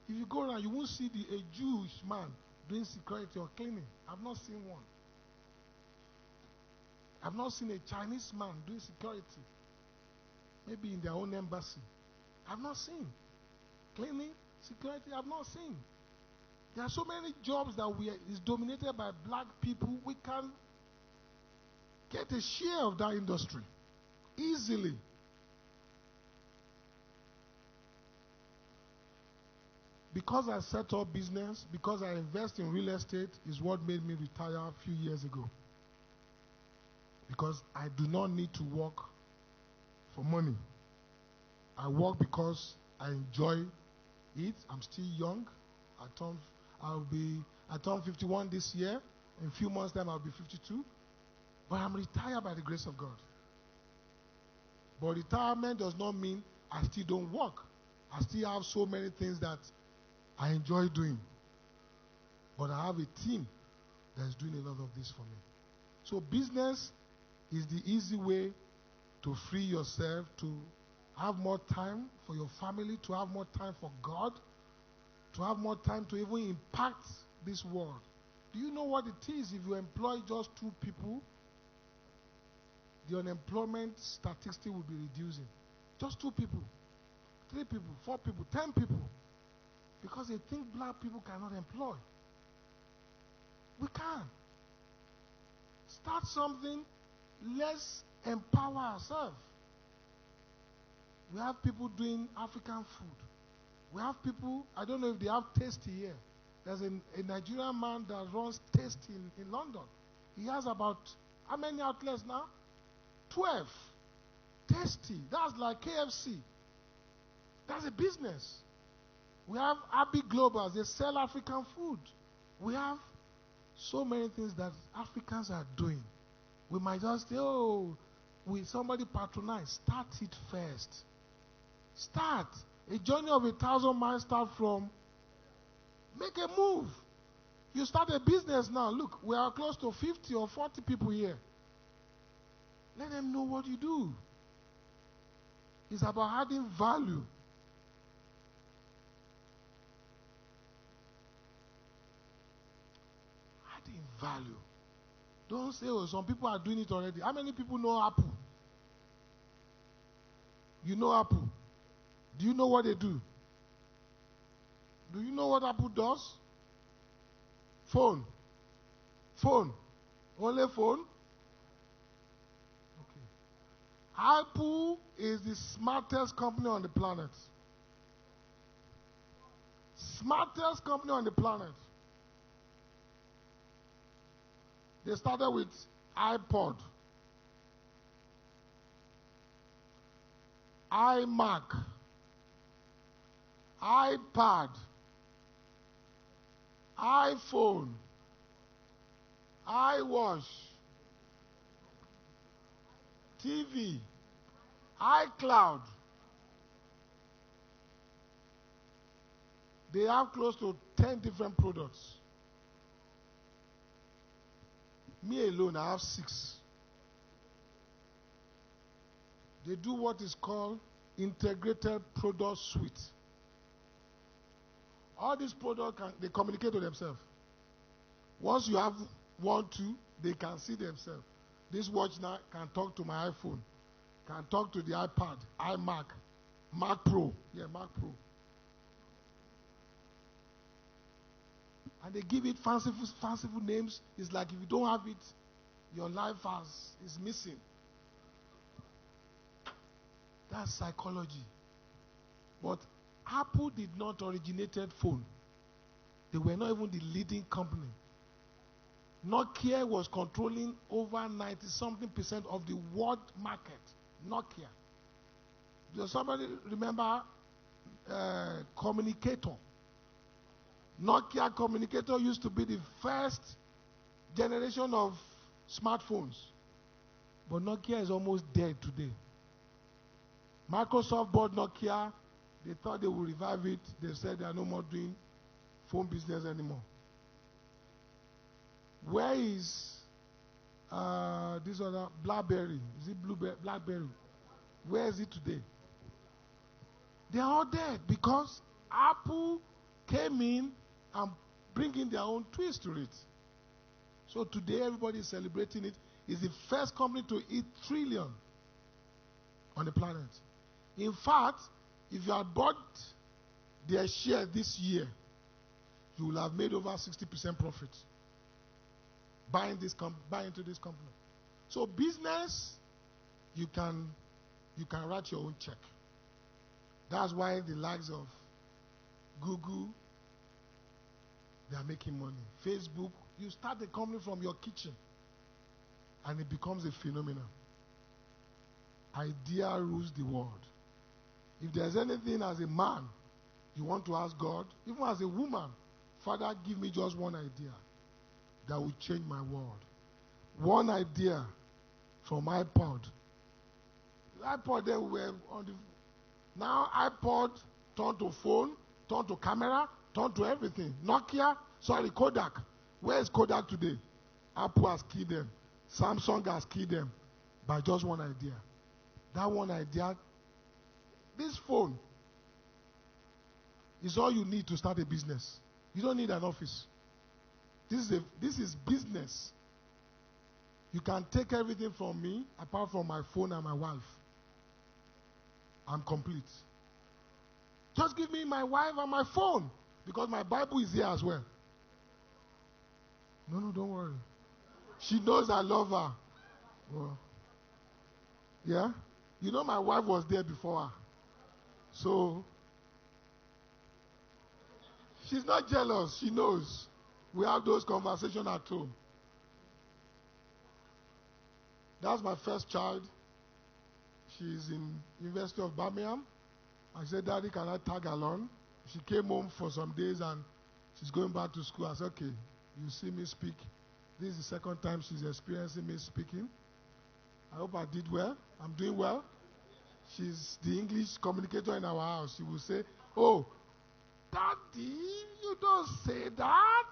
If you go around, you won't see a Jewish man doing security or cleaning. I've not seen one. I've not seen a Chinese man doing security. Maybe in their own embassy. I've not seen. Cleaning, security I've not seen. There are so many jobs that is dominated by black people. We can get a share of that industry easily. Because I set up business, because I invest in real estate, is what made me retire a few years ago. Because I do not need to work for money. I work because I enjoy it. I'm still young. I turn 51 this year. In a few months' time, I'll be 52. But I'm retired by the grace of God. But retirement does not mean I still don't work. I still have so many things that I enjoy doing. But I have a team that is doing a lot of this for me. So business is the easy way to free yourself, to have more time for your family, to have more time for God, to have more time to even impact this world. Do you know what it is if you employ just 2 people? The unemployment statistic will be reducing. Just 2 people, 3 people, 4 people, 10 people. Because they think black people cannot employ. We can. Start something. Let's empower ourselves. We have people doing African food. We have people, I don't know if they have Tasty here. There's a Nigerian man that runs Tasty in London. He has about, how many outlets now? 12. Tasty. That's like KFC. That's a business. We have Abbey Globals. They sell African food. We have so many things that Africans are doing. We might just say, oh, will somebody patronize? Start it first. Start. A journey of 1,000 miles start from. Make a move. You start a business now. Look, we are close to 50 or 40 people here. Let them know what you do. It's about adding value. Adding value. Don't say, oh, some people are doing it already. How many people know Apple? You know Apple. Do you know what they do? Do you know what Apple does? Phone. Phone. Only phone? Okay. Apple is the smartest company on the planet. Smartest company on the planet. They started with iPod, iMac, iPad, iPhone, iWatch, TV, iCloud. They have close to 10 different products. Me alone, I have 6. They do what is called integrated product suite. All these products, they communicate to themselves. Once you have 1, 2, they can see themselves. This watch now can talk to my iPhone, can talk to the iPad, iMac, Mac Pro. Yeah, Mac Pro. And they give it fanciful names. It's like if you don't have it, your life is missing. That's psychology. But Apple did not originated phone. They were not even the leading company. Nokia was controlling over 90-something% of the world market. Nokia. Does somebody remember Communicator? Nokia Communicator used to be the first generation of smartphones. But Nokia is almost dead today. Microsoft bought Nokia. They thought they would revive it. They said they are no more doing phone business anymore. Where is this other BlackBerry? Is it BlackBerry? Where is it today? They are all dead because Apple came in and bringing their own twist to it. So today everybody is celebrating it. It's the first company to hit trillion on the planet. In fact, if you had bought their share this year, you will have made over 60% profit buying into this company. So business, you can write your own check. That's why the likes of Google, they are making money. Facebook, you start a company from your kitchen and it becomes a phenomenon. Idea rules the world. If there's anything as a man you want to ask God, even as a woman, Father, give me just one idea that will change my world. One idea from iPod. iPod, they were on the... Now iPod turned to phone, turned to camera, turned to everything. Kodak. Where is Kodak today? Apple has killed them. Samsung has killed them by just one idea. That one idea, this phone is all you need to start a business. You don't need an office. This is business. You can take everything from me apart from my phone and my wife. I'm complete. Just give me my wife and my phone because my Bible is here as well. No, don't worry. She knows I love her. Well, yeah? You know my wife was there before her. So, she's not jealous. She knows. We have those conversations at home. That's my first child. She's in University of Birmingham. I said, Daddy, can I tag along? She came home for some days and she's going back to school. I said, okay, you see me speak. This is the second time she's experiencing me speaking. I hope I did well. I'm doing well. She's the English communicator in our house. She will say, oh, Daddy, you don't say that.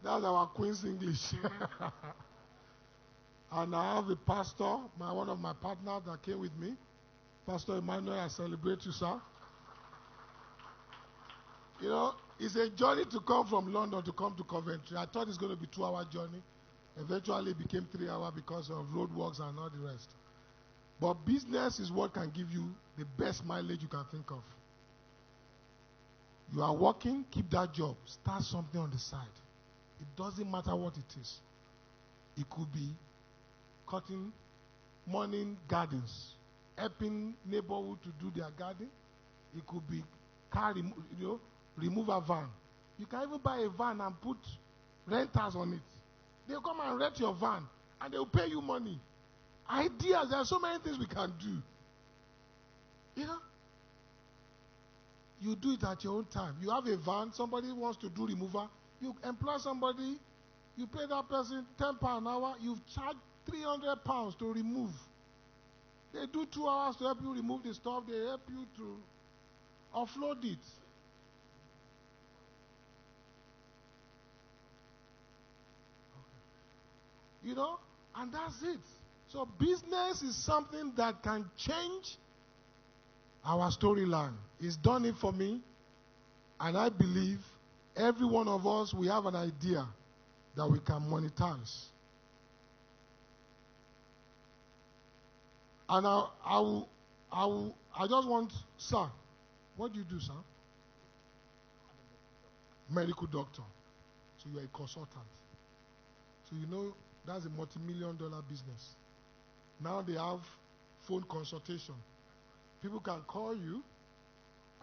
That's our Queen's English. And I have a pastor, one of my partners that came with me. Pastor Emmanuel, I celebrate you, sir. You know, it's a journey to come from London to come to Coventry. I thought it's going to be a 2-hour journey. Eventually it became 3 hours because of roadworks and all the rest. But business is what can give you the best mileage you can think of. You are working, keep that job. Start something on the side. It doesn't matter what it is. It could be cutting morning gardens, helping neighborhood to do their garden. It could be remove a van. You can even buy a van and put renters on it. They'll come and rent your van and they'll pay you money. Ideas, there are so many things we can do. You know? You do it at your own time. You have a van, somebody wants to do removal, you employ somebody, you pay that person £10 an hour, you charge £300 to remove. They do 2 hours to help you remove the stuff, they help you to offload it. You know, and that's it. So business is something that can change our storyline. It's done it for me, and I believe every one of us, we have an idea that we can monetize. And I just want, sir, what do you do, sir? Medical doctor. So you're a consultant. So you know that's a multi-million-dollar business. Now they have phone consultation. People can call you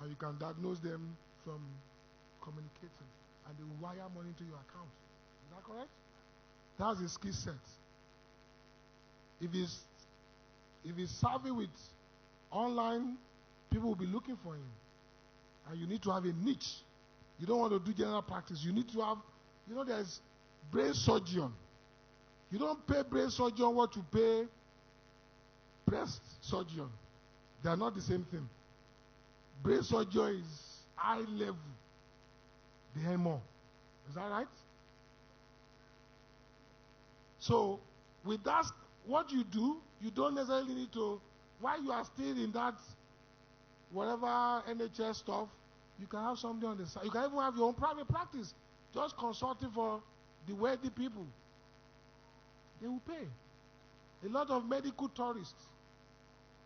and you can diagnose them from communicating and they will wire money to your account. Is that correct? That's a skill set. If he's savvy with online, people will be looking for him. And you need to have a niche. You don't want to do general practice. You need to have, there's brain surgeon. You don't pay brain surgeon what you pay breast surgeon. They are not the same thing. Brain surgeon is high level. They earn more. Is that right? So, with that, what you do, you don't necessarily need to, while you are still in that, whatever NHS stuff, you can have something on the side. You can even have your own private practice. Just consulting for the wealthy people. They will pay. A lot of medical tourists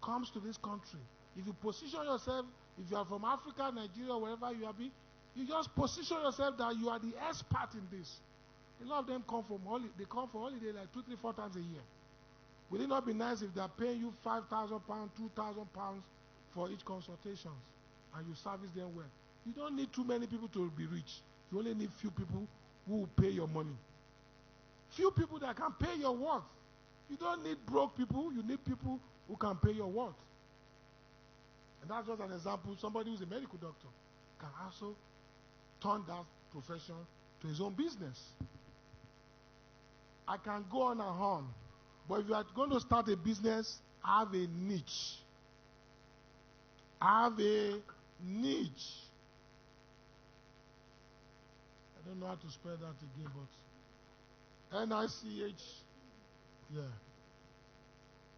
comes to this country If you position yourself, if you are from Africa, Nigeria, wherever you are, you just position yourself that you are the expert in this. A lot of them come for holiday like 2, 3, 4 times a year. Would it not be nice if they are paying you £5,000, £2,000 for each consultation, and you service them well? You don't need too many people to be rich. You only need few people who will pay your money. Few people that can pay your worth. You don't need broke people. You need people who can pay your worth. And that's just an example. Somebody who's a medical doctor can also turn that profession to his own business. I can go on and on. But if you are going to start a business, have a niche. Have a niche. I don't know how to spell that again, but N-I-C-H. Yeah.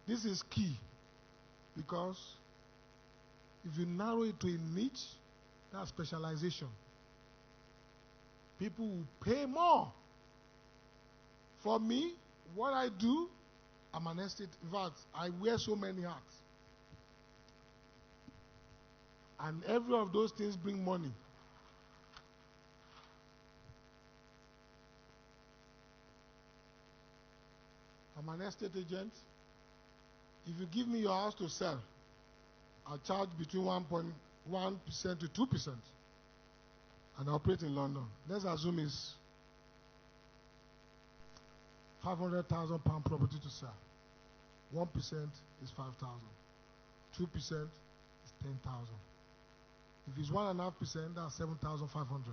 This is key, because if you narrow it to a niche, that's specialization. People will pay more. For me, what I do, I'm an estate. In fact, I wear so many hats. And every of those things bring money. I'm an estate agent. If you give me your house to sell, I'll charge between 1.1% to 2%. And I operate in London. Let's assume it's £500,000 property to sell. 1% is 5,000. 2% is 10,000. If it's 1.5%, that's 7,500.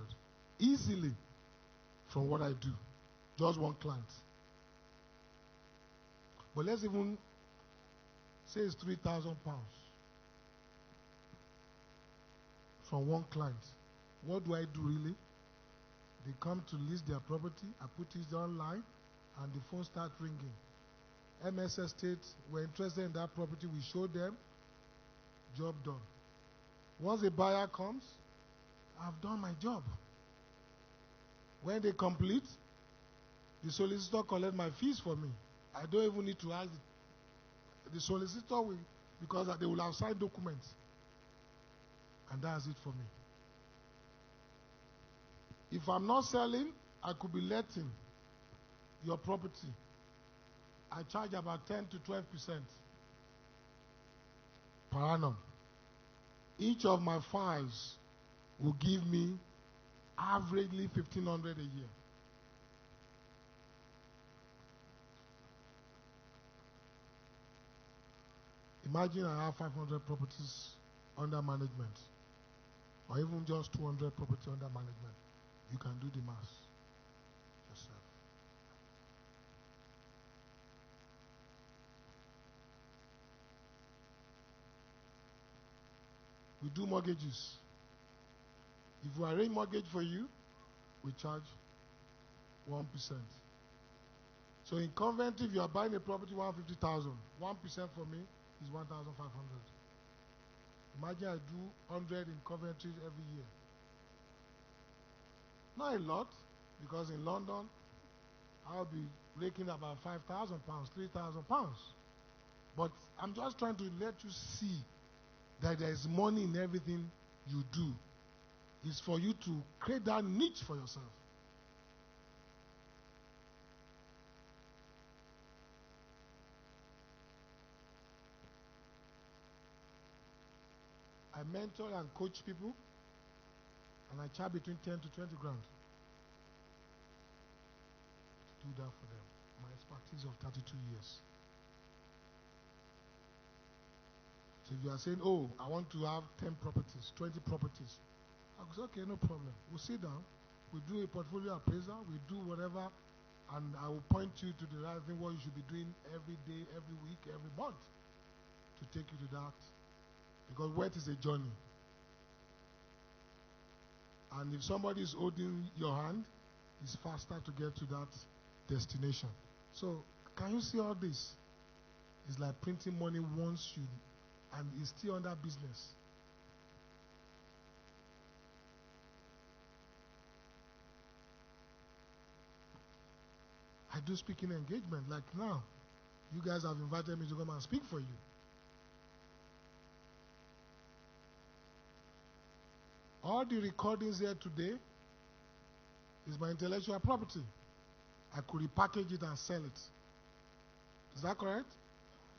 Easily from what I do. Just one client. But let's even say it's £3,000 from one client. What do I do really? They come to list their property, I put it online, and the phone starts ringing. MS Estate, we're interested in that property, we show them, job done. Once the buyer comes, I've done my job. When they complete, the solicitor collects my fees for me. I don't even need to ask the solicitor, because they will have signed documents. And that's it for me. If I'm not selling, I could be letting your property. I charge about 10 to 12% per annum. Each of my files will give me averagely $1,500 a year. Imagine I have 500 properties under management, or even just 200 properties under management. You can do the math yourself. We do mortgages. If we arrange mortgage for you, we charge 1%. So in Coventry, if you are buying a property 150,000, 1% for me is 1,500. Imagine I do 100 in Coventry every year. Not a lot, because in London, I'll be raking about £5,000, £3,000. But I'm just trying to let you see that there is money in everything you do. It's for you to create that niche for yourself. I mentor and coach people, and I charge between 10 to 20 grand to do that for them. My expertise of 32 years. So if you are saying, oh, I want to have 10 properties, 20 properties, I will say, okay, no problem. We'll sit down, we'll do a portfolio appraisal, we'll do whatever, and I will point you to the right thing, what you should be doing every day, every week, every month to take you to that. Because wealth is a journey. And if somebody is holding your hand, it's faster to get to that destination. So, can you see all this? It's like printing money once you, and it's still under business. I do speaking engagement, like now. You guys have invited me to come and speak for you. All the recordings here today is my intellectual property. I could repackage it and sell it. Is that correct?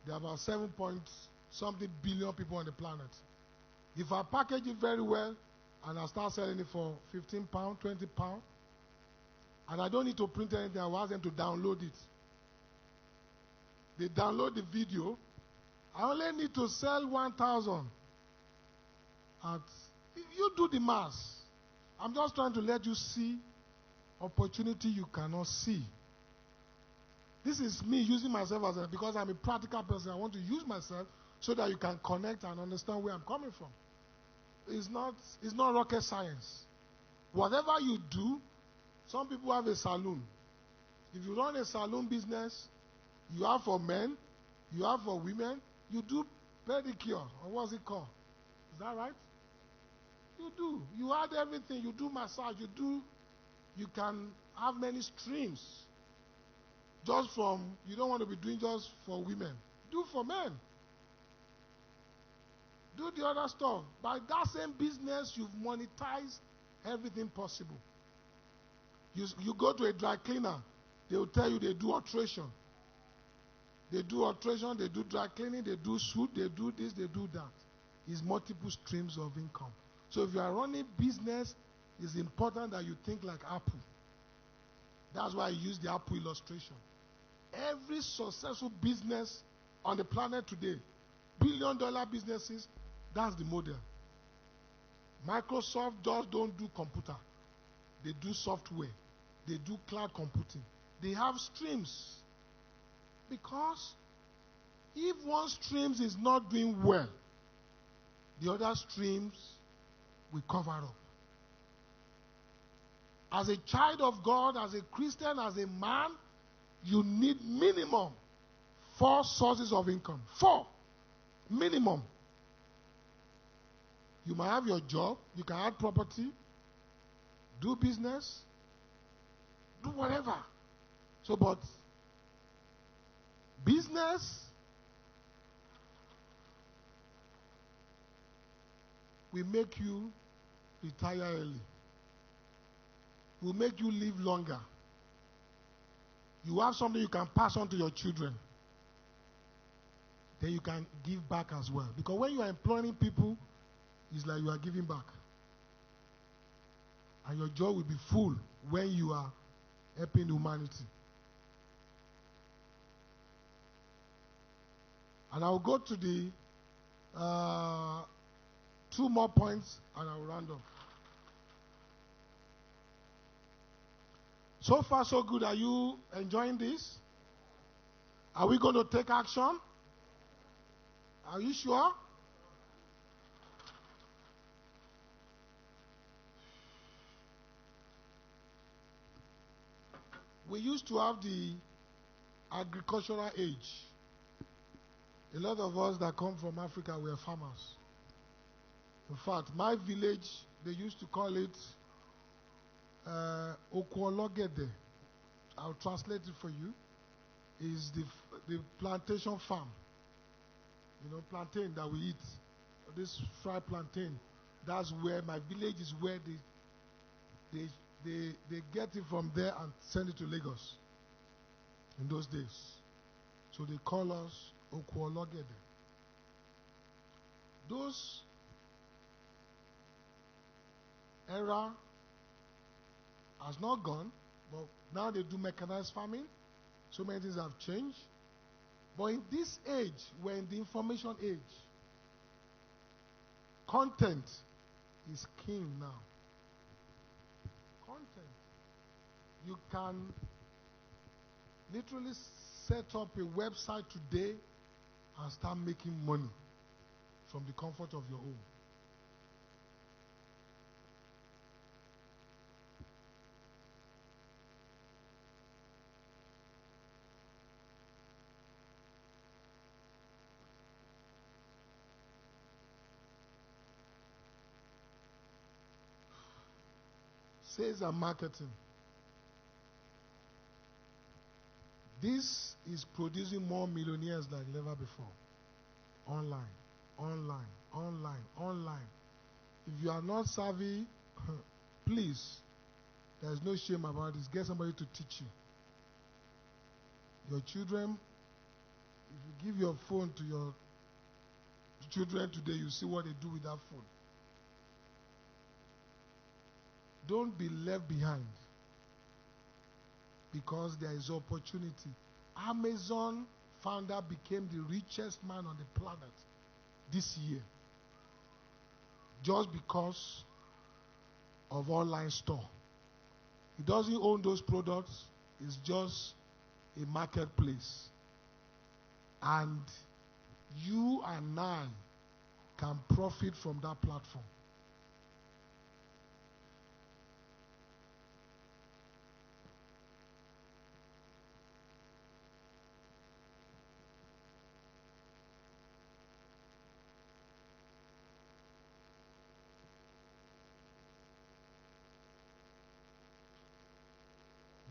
There are about 7 point something billion people on the planet. If I package it very well and I start selling it for £15, £20, and I don't need to print anything, I will ask them to download it. They download the video. I only need to sell 1,000. You do the math. I'm just trying to let you see opportunity you cannot see. This is me using myself because I'm a practical person. I want to use myself so that you can connect and understand where I'm coming from. It's not rocket science. Whatever you do, some people have a saloon. If you run a saloon business, you have for men, you have for women, you do pedicure, or what's it called? Is that right? You do. You add everything. You do massage. You can have many streams. Just from, you don't want to be doing just for women. Do for men. Do the other stuff. By that same business, you've monetized everything possible. You go to a dry cleaner, they will tell you they do alteration. They do alteration, they do dry cleaning, they do suit, they do this, they do that. It's multiple streams of income. So if you are running business, it's important that you think like Apple. That's why I use the Apple illustration. Every successful business on the planet today, billion-dollar businesses, that's the model. Microsoft just don't do computer. They do software. They do cloud computing. They have streams. Because if one stream is not doing well, the other streams will cover up. As a child of God, as a Christian, as a man, you need minimum 4 sources of income. 4. Minimum. You might have your job, you can add property, do business, do whatever. So, but business will make you retire early. Will make you live longer. You have something you can pass on to your children. Then you can give back as well. Because when you are employing people, it's like you are giving back. And your joy will be full when you are helping humanity. And I will go to the 2 more points and I will round up. So far, so good. Are you enjoying this? Are we going to take action? Are you sure? We used to have the agricultural age. A lot of us that come from Africa were farmers. In fact, my village, they used to call it Oluyede. I'll translate it for you. Is the plantation farm. You know, plantain that we eat. This fried plantain. That's where my village is where they get it from there and send it to Lagos. In those days. So they call us Oluyede. Those era has not gone, but now they do mechanized farming. So many things have changed. But in this age, we're in the information age. Content is king now. Content. You can literally set up a website today and start making money from the comfort of your home. Sales and marketing. This is producing more millionaires like never before. Online, online, online, online. If you are not savvy, please, there's no shame about this. Get somebody to teach you. Your children, if you give your phone to your children today, you see what they do with that phone. Don't be left behind because there is opportunity. Amazon founder became the richest man on the planet this year just because of online store. He doesn't own those products. It's just a marketplace. And you and I can profit from that platform.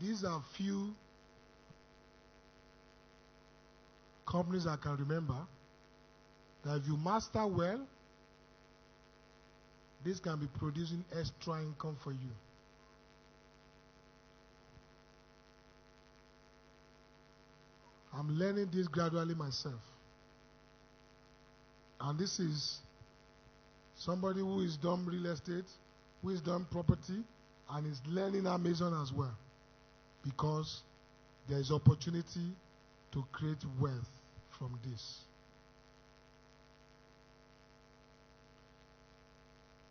These are few companies I can remember that if you master well, this can be producing extra income for you. I'm learning this gradually myself. And this is somebody who is done real estate, who is done property, and is learning Amazon as well. Because there is opportunity to create wealth from this.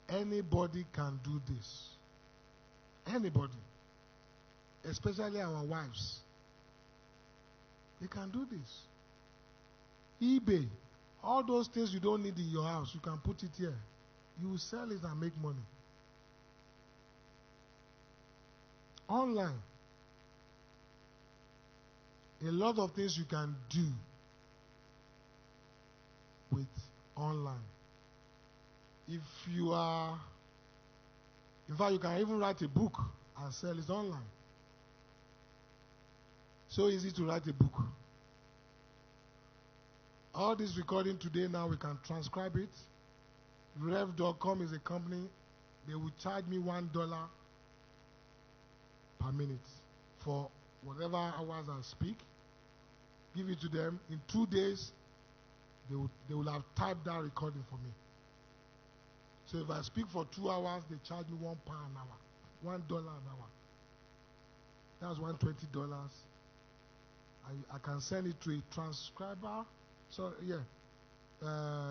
Anybody can do this. Anybody. Especially our wives. They can do this. eBay. All those things you don't need in your house, you can put it here. You will sell it and make money. Online. A lot of things you can do with online. If you are, in fact, you can even write a book and sell it online. So easy to write a book. All this recording today now, we can transcribe it. Rev.com is a company. They will charge me $1 per minute for whatever hours I speak. Give it to them. In 2 days, they will have typed that recording for me. So if I speak for 2 hours, they charge me £1 an hour. $1 an hour. That's $120. I can send it to a transcriber. So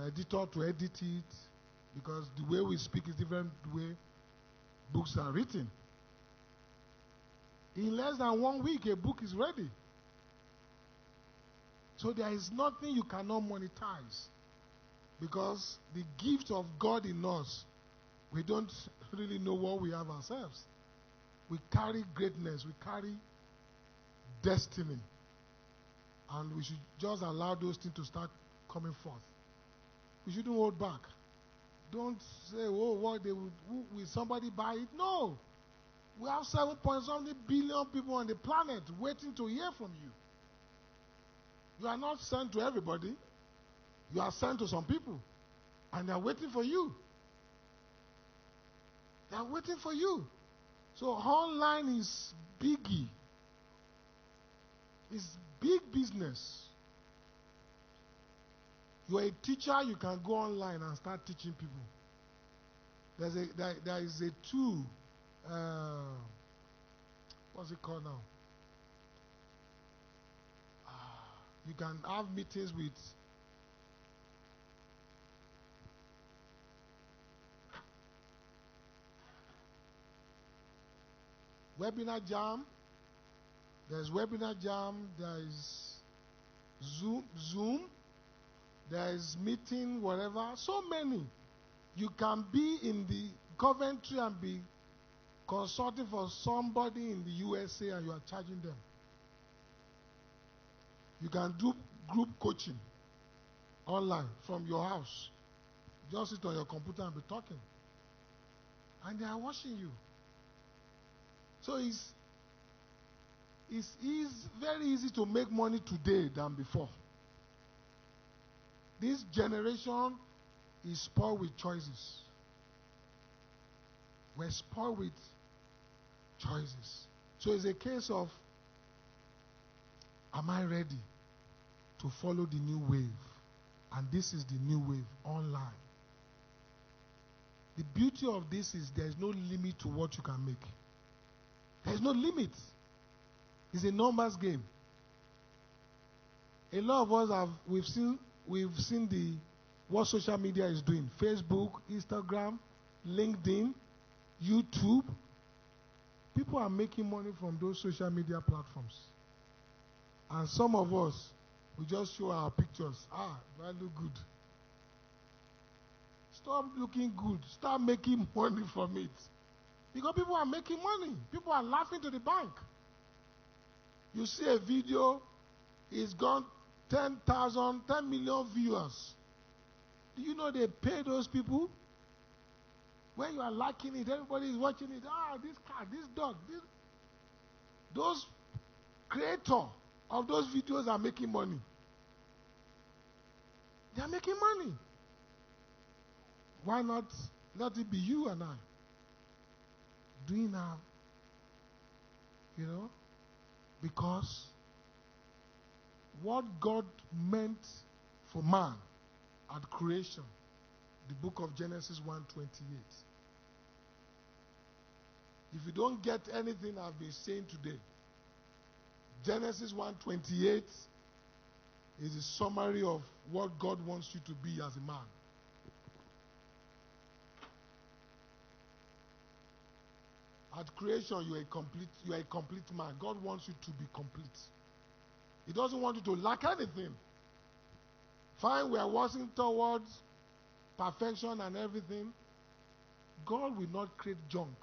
editor to edit it, because the way we speak is different the way books are written. In less than 1 week, a book is ready. So there is nothing you cannot monetize, because the gift of God in us, we don't really know what we have ourselves. We carry greatness, we carry destiny, and we should just allow those things to start coming forth. We shouldn't hold back. Don't say, oh, what they will somebody buy it? No. We have 7.something billion people on the planet waiting to hear from you. You are not sent to everybody. You are sent to some people. And they are waiting for you. They are waiting for you. So online is biggie. It's big business. You are a teacher, you can go online and start teaching people. There is a tool. What's it called now? You can have meetings with Webinar Jam. There's Webinar Jam. There is Zoom. There is meeting, whatever. So many. You can be in the Coventry and be consulting for somebody in the USA and you are charging them. You can do group coaching online from your house. Just sit on your computer and be talking. And they are watching you. So it's very easy to make money today than before. This generation is spoiled with choices. We're spoiled with choices. So it's a case of, am I ready to follow the new wave? And this is the new wave, online. The beauty of this is there's no limit to what you can make. There's no limit. It's a numbers game. A lot of us we've seen what social media is doing. Facebook, Instagram, LinkedIn, YouTube. People are making money from those social media platforms. And some of us, we just show our pictures. Do I look good? Stop looking good. Start making money from it. Because people are making money. People are laughing to the bank. You see a video, it's gone 10 million viewers. Do you know they pay those people? When you are liking it, everybody is watching it. This cat, this dog, those creators of those videos are making money. They are making money. Why not let it be you and I doing our, because what God meant for man at creation, the book of Genesis 1:28. If you don't get anything I've been saying today, Genesis 1:28 is a summary of what God wants you to be as a man. At creation, you are a complete man. God wants you to be complete. He doesn't want you to lack anything. Fine, we are working towards perfection and everything. God will not create junk.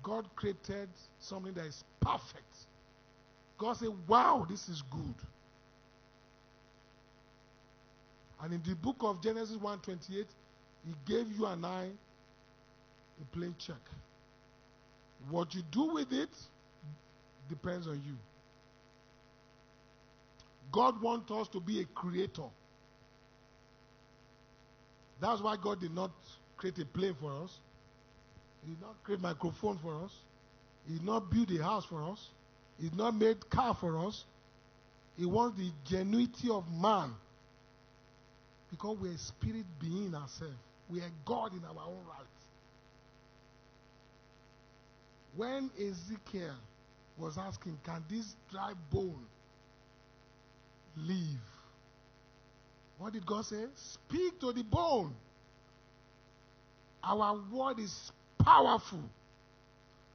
God created something that is perfect. God said, wow, this is good. And in the book of Genesis 1:28, he gave you and I a plain check. What you do with it depends on you. God wants us to be a creator. That's why God did not create a plane for us. He did not create a microphone for us. He did not build a house for us. He did not make a car for us. He wants the genuinity of man. Because we are a spirit being ourselves. We are God in our own right. When Ezekiel was asking, can this dry bone live? What did God say? Speak to the bone. Our word is powerful.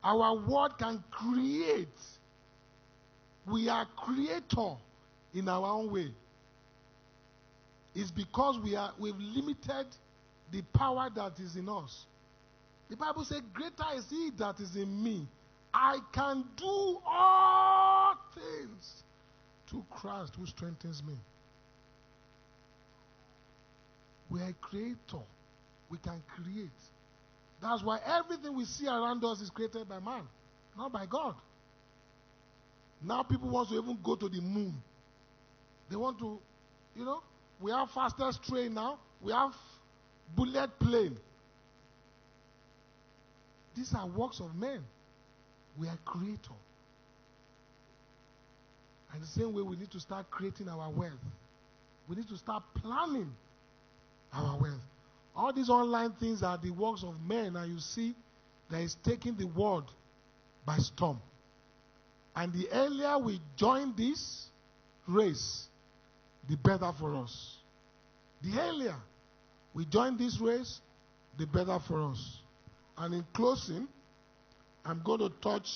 Our word can create. We are creator in our own way. It's because we've limited the power that is in us. The Bible says, greater is he that is in me. I can do all things through Christ who strengthens me. We are a creator. We can create. That's why everything we see around us is created by man, not by God. Now people want to even go to the moon. They want to, we have fastest train now. We have bullet plane. These are works of men. We are creator. And the same way we need to start creating our wealth. We need to start planning our wealth. All these online things are the works of men, and you see that is taking the world by storm. And the earlier we join this race, the better for us. The earlier we join this race, the better for us. And in closing, I'm going to touch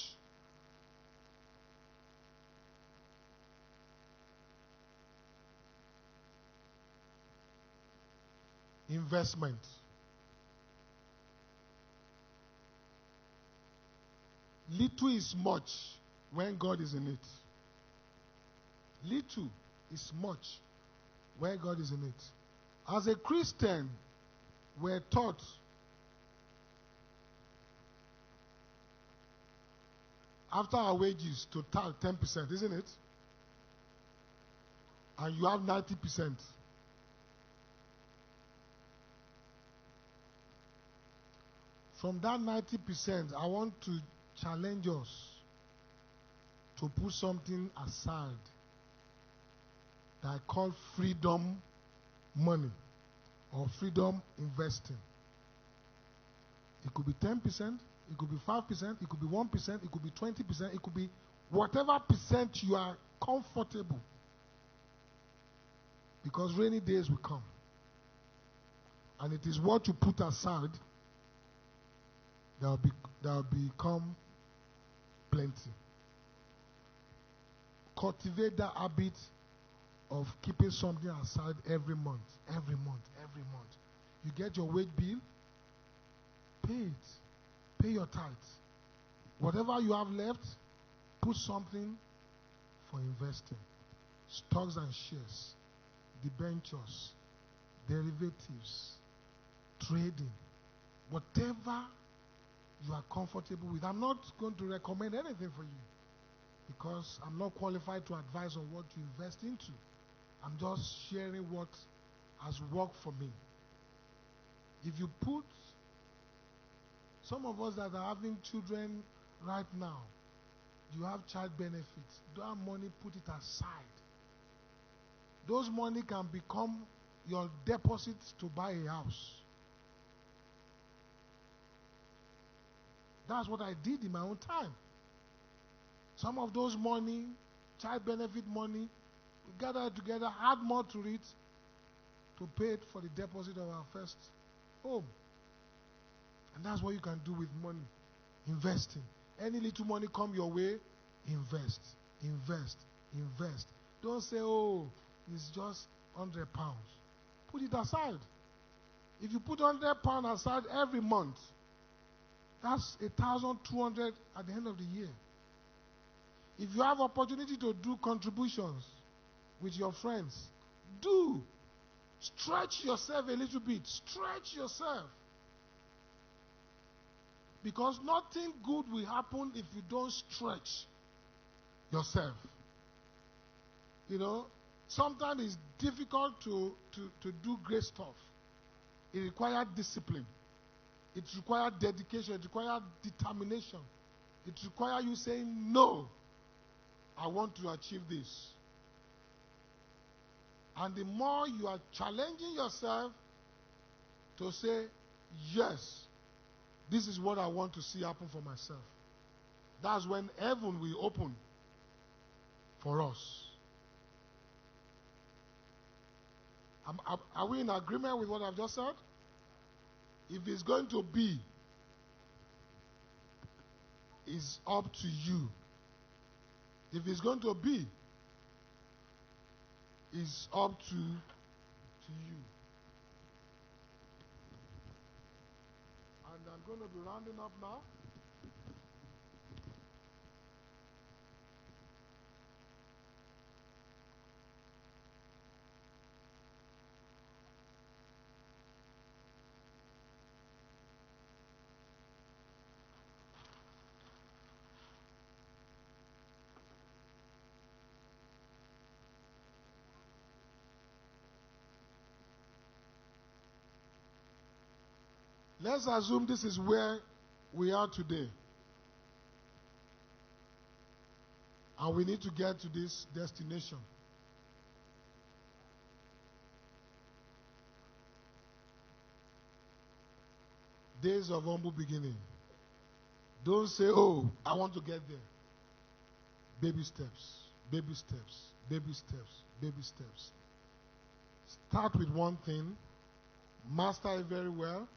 investment. Little is much when God is in it. Little is much when God is in it. As a Christian, we're taught after our wages to tithe 10%, isn't it? And you have 90%. From that 90%, I want to challenge us to put something aside that I call freedom money or freedom investing. It could be 10%, it could be 5%, it could be 1%, it could be 20%, it could be whatever percent you are comfortable. Because rainy days will come. And it is what you put aside that will become plenty. Cultivate that habit of keeping something aside every month. Every month. Every month. You get your wage bill, pay it. Pay your tithes. Whatever you have left, put something for investing. Stocks and shares, debentures, derivatives, trading, whatever you are comfortable with. I'm not going to recommend anything for you because I'm not qualified to advise on what to invest into. I'm just sharing what has worked for me. If you put, some of us that are having children right now, you have child benefits. That money, put it aside. Those money can become your deposits to buy a house. That's what I did in my own time. Some of those money, child benefit money, we gathered together, add more to it to pay it for the deposit of our first home. And that's what you can do with money. Investing. Any little money come your way, invest. Invest. Invest. Don't say, oh, it's just £100. Put it aside. If you put £100 aside every month, that's 1,200 at the end of the year. If you have opportunity to do contributions with your friends, do. Stretch yourself a little bit. Stretch yourself. Because nothing good will happen if you don't stretch yourself. You know, sometimes it's difficult to do great stuff. It requires discipline. It requires dedication. It requires determination. It requires you saying, no, I want to achieve this. And the more you are challenging yourself to say, yes, this is what I want to see happen for myself. That's when heaven will open for us. Are we in agreement with what I've just said? If it's going to be, it's up to you. If it's going to be, it's up to you. And I'm going to be rounding up now. Let's assume this is where we are today. And we need to get to this destination. Days of humble beginning. Don't say, oh, I want to get there. Baby steps, baby steps, baby steps, baby steps. Start with one thing. Master it very well.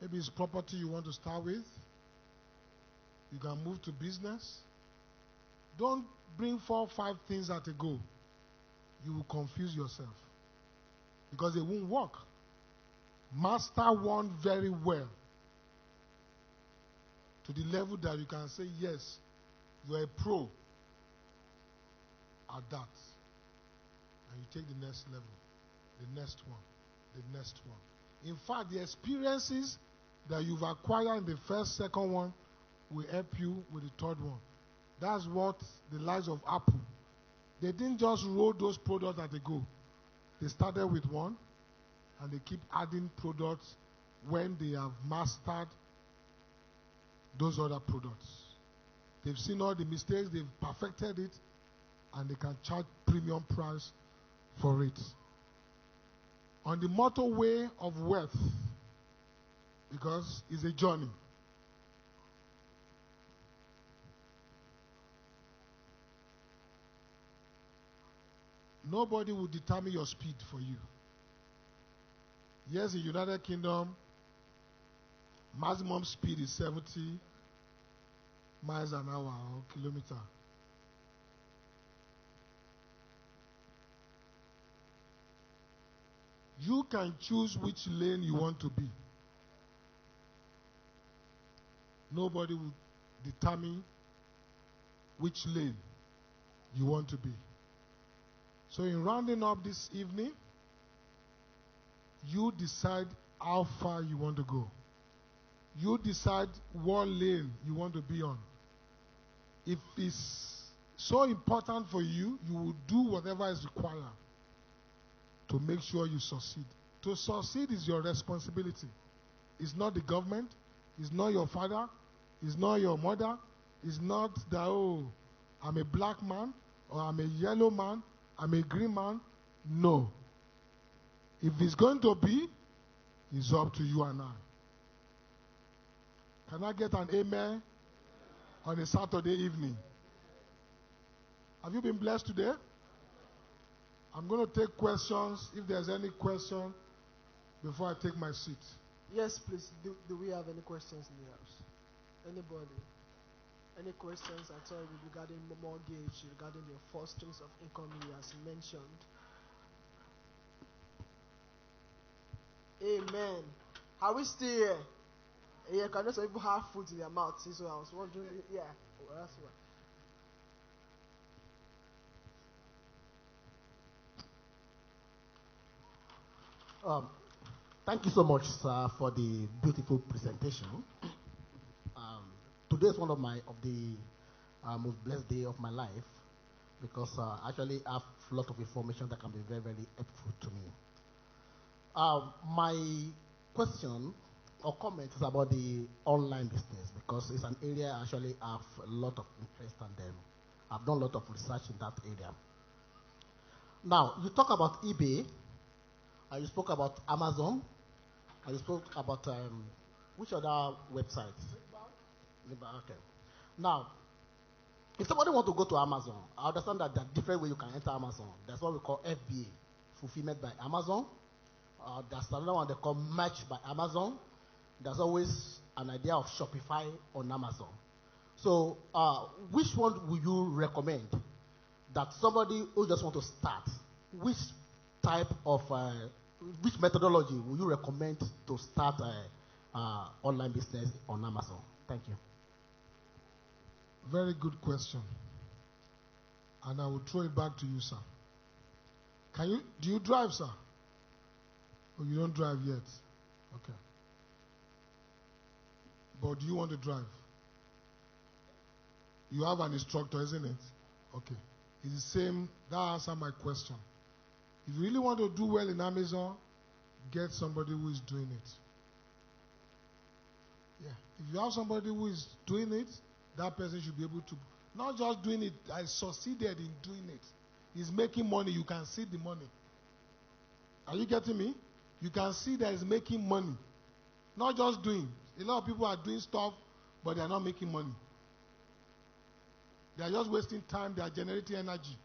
Maybe it's property you want to start with. You can move to business. Don't bring 4 or 5 things at a go. You will confuse yourself. Because it won't work. Master one very well. To the level that you can say, yes, you're a pro at that. And you take the next level. The next one. The next one. In fact, the experiences that you've acquired in the first, second one will help you with the third one. That's what the lives of Apple. They didn't just roll those products at a go. They started with one, and they keep adding products when they have mastered those other products. They've seen all the mistakes, they've perfected it, and they can charge premium price for it. On the motorway of wealth, because it's a journey. Nobody will determine your speed for you. Yes, in the United Kingdom, maximum speed is 70 miles an hour or kilometer. You can choose which lane you want to be. Nobody will determine which lane you want to be. So in rounding up this evening, you decide how far you want to go. You decide what lane you want to be on. If it's so important for you, you will do whatever is required to make sure you succeed. To succeed is your responsibility. It's not the government. It's not your father. It's not your mother. It's not that, oh, I'm a black man or I'm a yellow man, I'm a green man. No. If it's going to be, it's up to you and I. Can I get an amen on a Saturday evening? Have you been blessed today? I'm going to take questions, if there's any question, before I take my seat. Yes, please. Do we have any questions in the house? Anybody? Any questions at all regarding mortgage, regarding your first streams of income you has mentioned? Amen. Are we still here? Yeah, can some people have food in their mouth? So I was wondering, yeah, well, that's what. Thank you so much, sir, for the beautiful presentation. Today is one of the most blessed day of my life because I actually have a lot of information that can be very, very helpful to me. My question or comment is about the online business because it's an area I actually have a lot of interest in. I've done a lot of research in that area. Now, you talk about eBay. You spoke about Amazon. You spoke about which other websites? Okay. Now, if somebody wants to go to Amazon, I understand that there are different ways you can enter Amazon. There's what we call FBA, Fulfillment by Amazon. There's another one they call Match by Amazon. There's always an idea of Shopify on Amazon. So, which one would you recommend that somebody who just want to start, which type of which methodology would you recommend to start online business on Amazon? Thank you. Very good question. And I will throw it back to you, sir. Do you drive, sir? Or you don't drive yet? Okay. But do you want to drive? You have an instructor, isn't it? Okay. It's the same. That answers my question. If you really want to do well in Amazon, get somebody who is doing it. Yeah. If you have somebody who is doing it, that person should be able to, not just doing it, I succeeded in doing it. He's making money, you can see the money. Are you getting me? You can see that he's making money. Not just doing. A lot of people are doing stuff, but they are not making money. They are just wasting time, they are generating energy.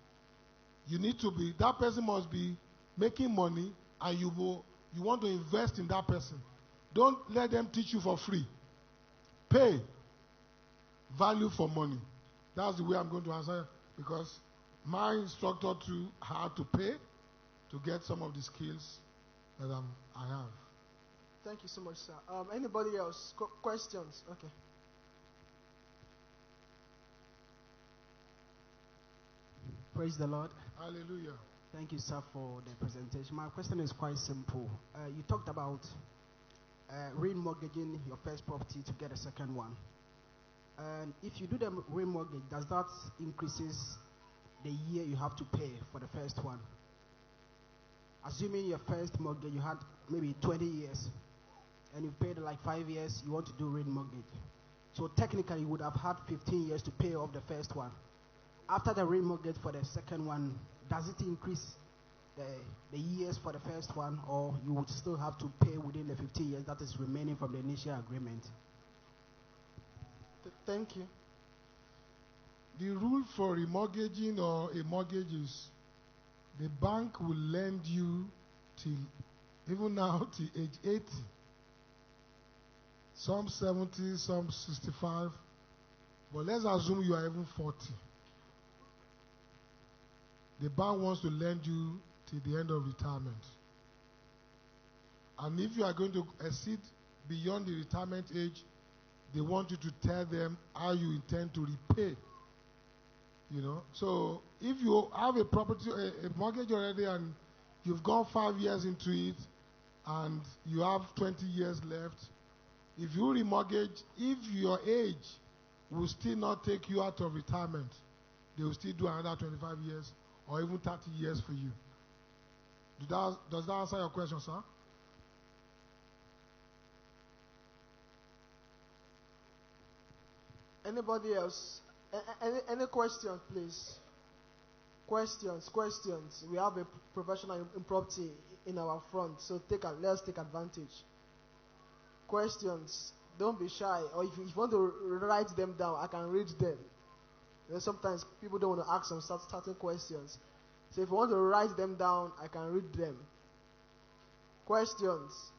You need to be, that person must be making money, and you want to invest in that person. Don't let them teach you for free. Pay. Value for money. That's the way I'm going to answer, because my instructor too had to pay to get some of the skills that I have. Thank you so much, sir. Anybody else? Questions? Okay. Praise the Lord. Hallelujah. Thank you, sir, for the presentation. My question is quite simple. You talked about remortgaging your first property to get a second one. And if you do the remortgage, does that increases the year you have to pay for the first one? Assuming your first mortgage you had maybe 20 years, and you paid like 5 years, you want to do remortgage. So technically, you would have had 15 years to pay off the first one. After the remortgage for the second one, does it increase the years for the first one, or you would still have to pay within the 15 years that is remaining from the initial agreement? Thank you. The rule for remortgaging or a mortgage is the bank will lend you till, even now, till age 80. Some 70, some 65. But let's assume you are even 40. The bank wants to lend you till the end of retirement. And if you are going to exceed beyond the retirement age, they want you to tell them how you intend to repay. You know, so if you have a property, a mortgage already, and you've gone 5 years into it, and you have 20 years left, if you remortgage, if your age will still not take you out of retirement, they will still do another 25 years or even 30 years for you. Does that answer your question, sir? Anybody else? Any questions, please? Questions. We have a professional in property in our front, so let's take advantage. Questions. Don't be shy. Or if you want to write them down, I can read them. You know, sometimes people don't want to ask some certain questions. So if you want to write them down, I can read them. Questions.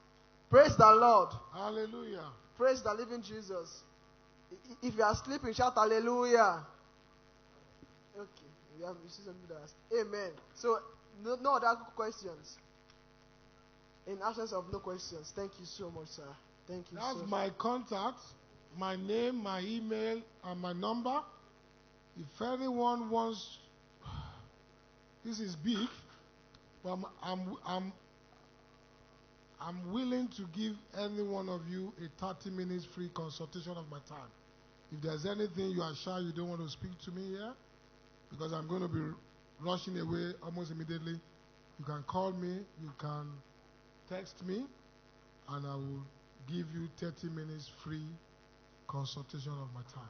Praise the Lord. Hallelujah. Praise the living Jesus. If you are sleeping, shout hallelujah. Okay. You see some people that ask. Amen. So, no other questions. In absence of no questions, thank you so much, sir. Thank you. That's my contact, my name, my email, and my number. If anyone wants, this is big, but I'm willing to give any one of you a 30 minutes free consultation of my time. If there's anything you are shy you don't want to speak to me here, because I'm going to be rushing away almost immediately, you can call me, you can text me, and I will give you 30 minutes free consultation of my time.